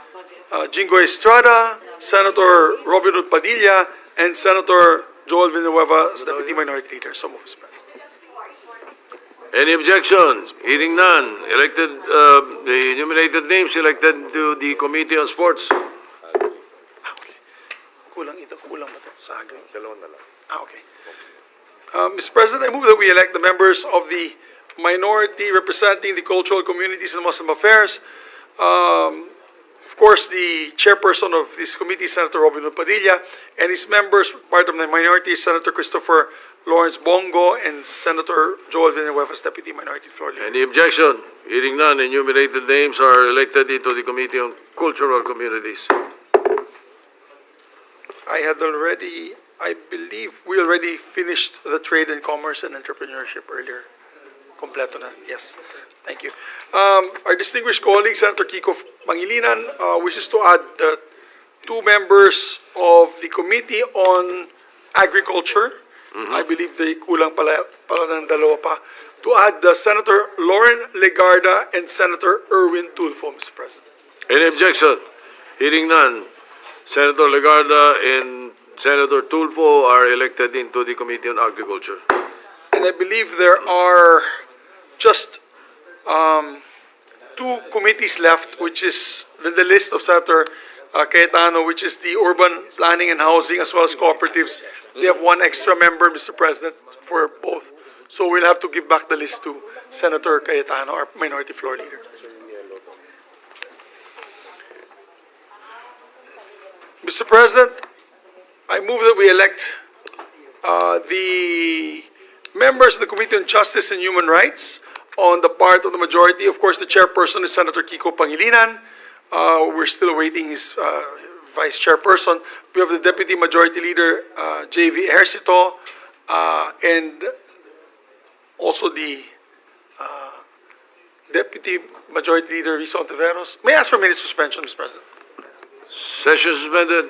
Jingo Estrada, Senator Robin Hood Padilla, and Senator Joel Villanueva as Deputy Minority Leader. So moved, Mr. President. Any objections? Hearing none, elected, the enumerated names elected to the Committee on Sports. Kulang ba ito? Sa akin. Dalawa na lang. Okay. Mr. President, I move that we elect the members of the minority representing the cultural communities and Muslim affairs. Of course, the chairperson of this committee is Senator Robin Hood Padilla, and his members, part of the minority, is Senator Christopher Lawrence Bongo and Senator Joel Villanueva's Deputy Minority Floor Leader. Any objection? Hearing none, enumerated names are elected into the Committee on Cultural Communities. I believe we already finished the trade and commerce and entrepreneurship earlier. Kompleto na. Yes. Thank you. Our distinguished colleague, Senator Kiko Pangilinan, wishes to add two members of the Committee on Agriculture. I believe they kulang pala ng dalawa pa. To add Senator Lauren Legarda and Senator Erwin Tulfo, Mr. President. Any objection? Hearing none, Senator Legarda and Senator Tulfo are elected into the Committee on Agriculture. And I believe there are just two committees left, which is the list of Senator Cayetano, which is the Urban Planning and Housing as well as Cooperatives. They have one extra member, Mr. President, for both. So we'll have to give back the list to Senator Cayetano, our Minority Floor Leader. Mr. President, I move that we elect the members of the Committee on Justice and Human Rights on the part of the majority. Of course, the chairperson is Senator Kiko Pangilinan. We're still awaiting his vice chairperson. We have the Deputy Majority Leader, J.V. Ejercito, and also the Deputy Majority Leader Risa Ontiveros. May I ask for a minute suspension, Mr. President? Session suspended.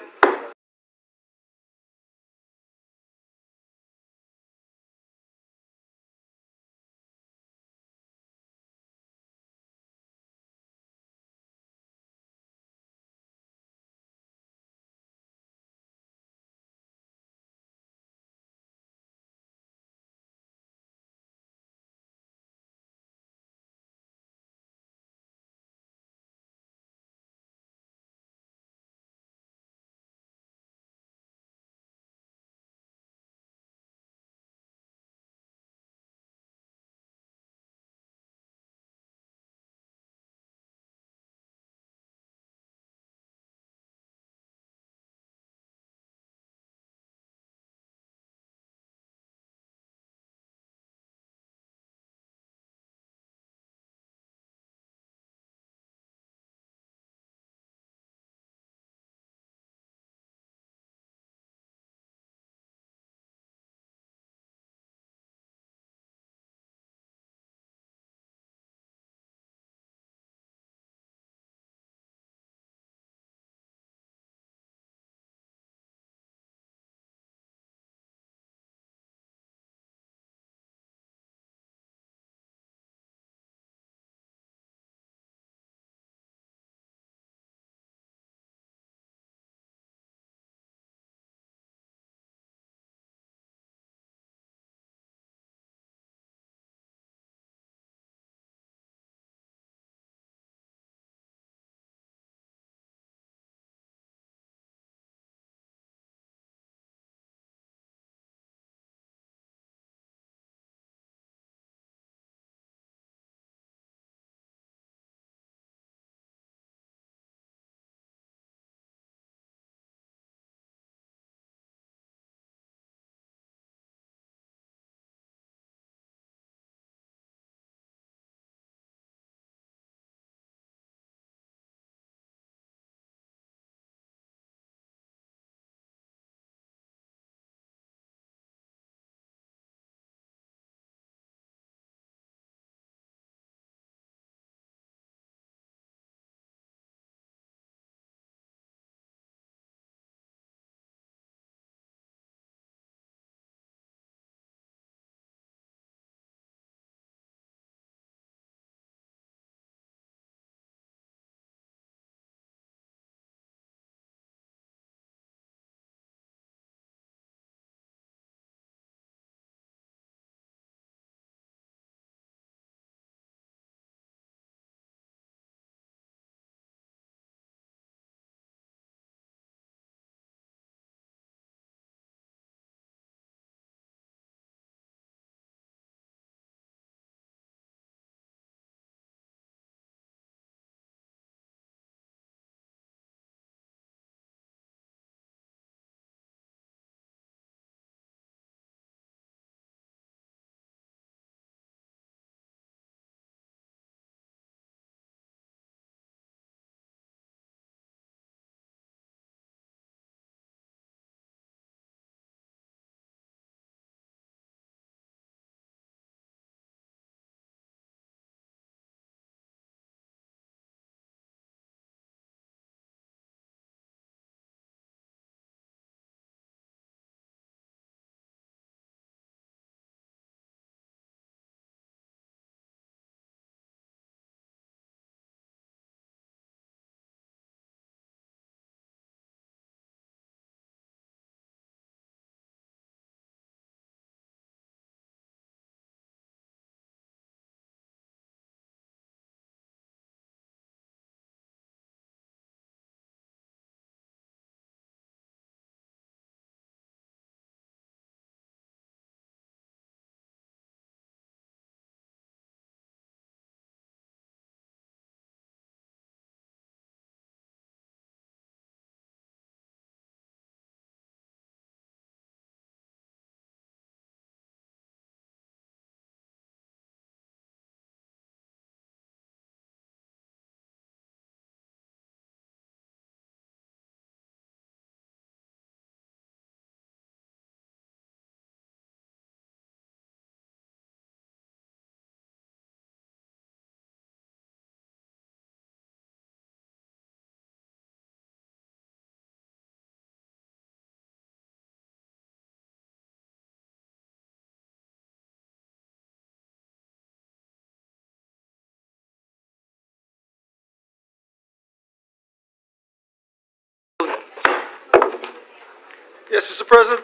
Yes, Mr. President,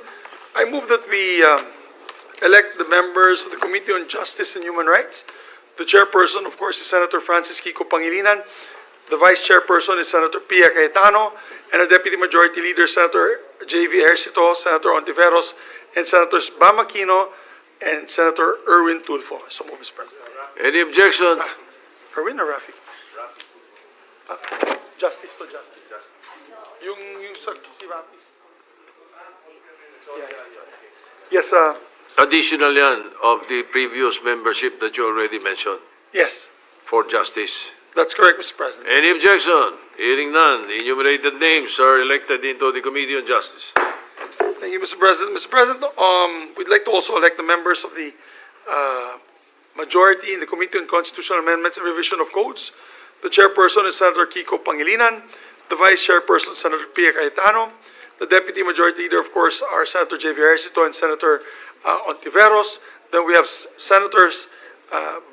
I move that we elect the members of the Committee on Justice and Human Rights. The chairperson, of course, is Senator Francis Kiko Pangilinan. The vice chairperson is Senator Pia Cayetano, and our Deputy Majority Leader, Senator J.V. Ejercito, Senator Ontiveros, and Senators Bam Aquino and Senator Erwin Tulfo. So move, Mr. President. Any objections? Erwin or Rafi? Justice to justice. Yung sa si Rafi. Yes, Additional yan of the previous membership that you already mentioned yes, for justice. that's correct, Mr. President. Any objection? Hearing none, the enumerated names are elected into the Committee on Justice. Thank you, Mr. President. Mr. President, we'd like to also elect the members of the majority in the Committee on Constitutional Amendments and Revision of Codes. The chairperson is Senator Kiko Pangilinan. The vice chairperson, Senator Pia Cayetano. The deputy majority leader, of course, are Senator J.V. Ejercito and Senator Ontiveros. Then we have Senators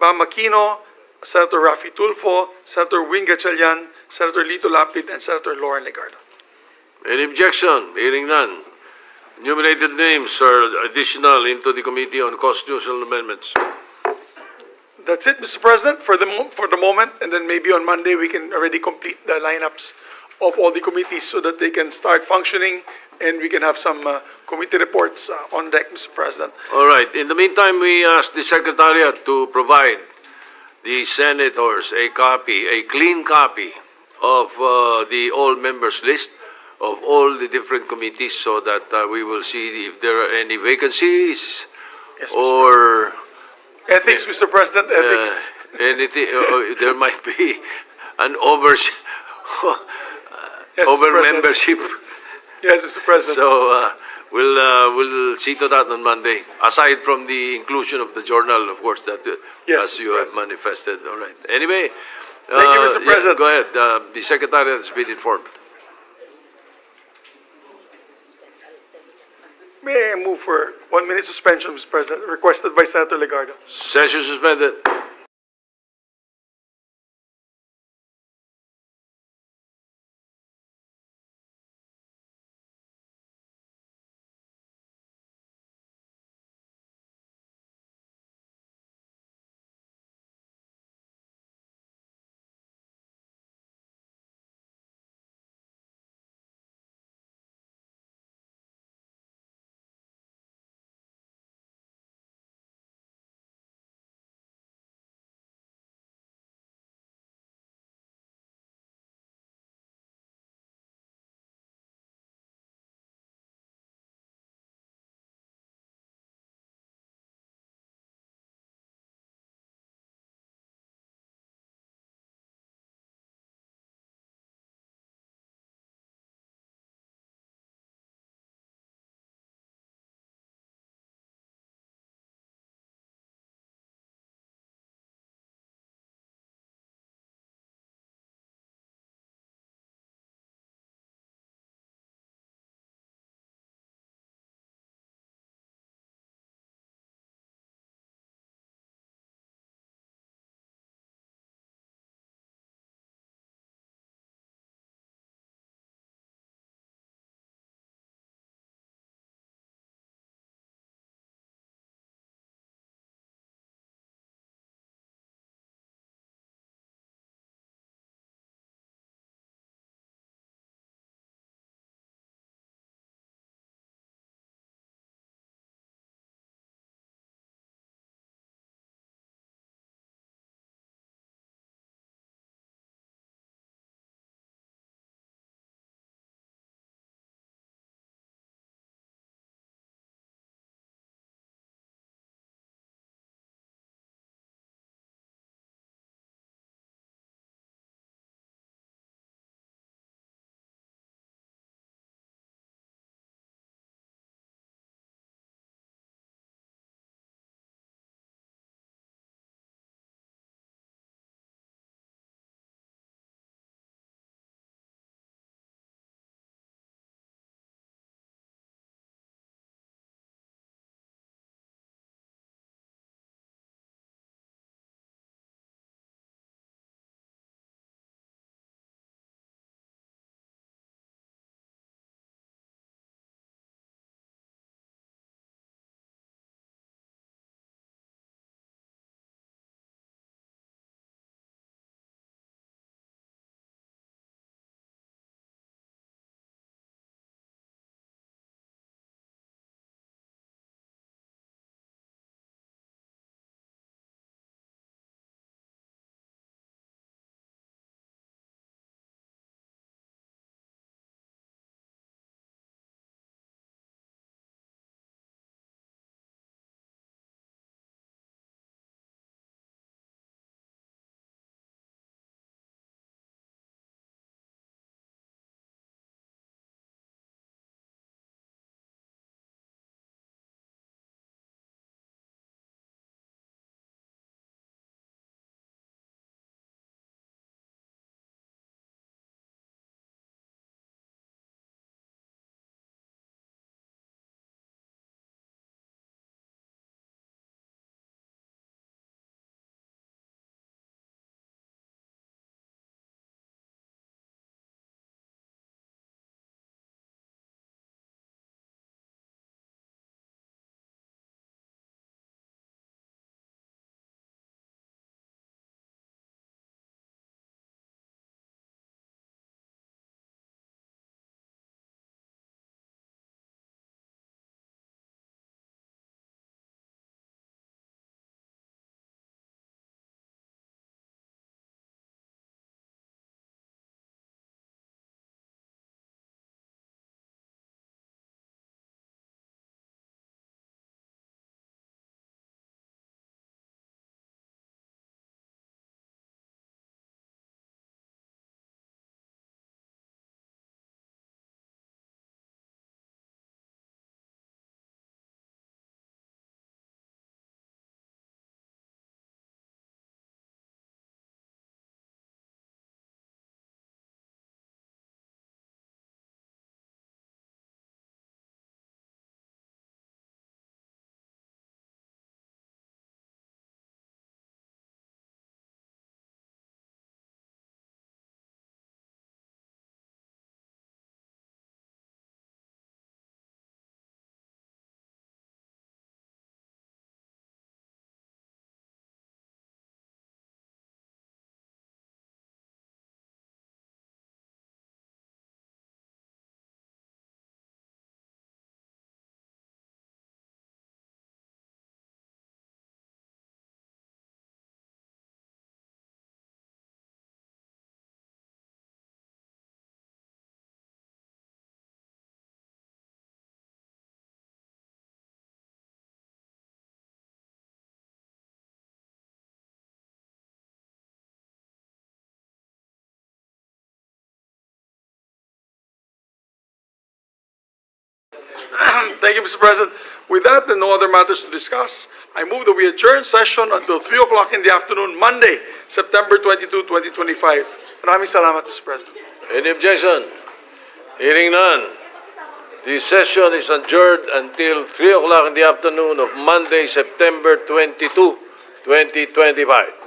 Bam Aquino, Senator Rafi Tulfo, Senator Wing Gatchalian, Senator Lito Lapid, and Senator Lauren Legarda. Any objection? Hearing none. Enumerated names are additional into the Committee on Constitutional Amendments. That's it, Mr. President, for the moment, and then maybe on Monday we can already complete the lineups of all the committees so that they can start functioning and we can have some committee reports on deck, Mr. President. All right. In the meantime, we ask the Secretariat to provide the senators a copy, a clean copy of the all members list of all the different committees so that we will see if there are any vacancies Yes, Mr. or Ethics, Mr. President, ethics. anything. There might be an Yes, Mr. over President. membership. Yes, Mr. President. So we'll see to that on Monday. Aside from the inclusion of the journal, of course, that Yes, as Mr. you have manifested. All right. Anyway, Thank you, Mr. President. go ahead. The Secretary has been informed. May I move for 1 minute suspension, Mr. President, requested by Senator Legarda. Session suspended. Thank you, Mr. President. With that and no other matters to discuss, I move that we adjourn session until 3 o'clock in the afternoon, Monday, September 22, 2025. Maraming salamat, Mr. President. Any objection? Hearing none. The session is adjourned until 3 o'clock in the afternoon of Monday, September 22, 2025.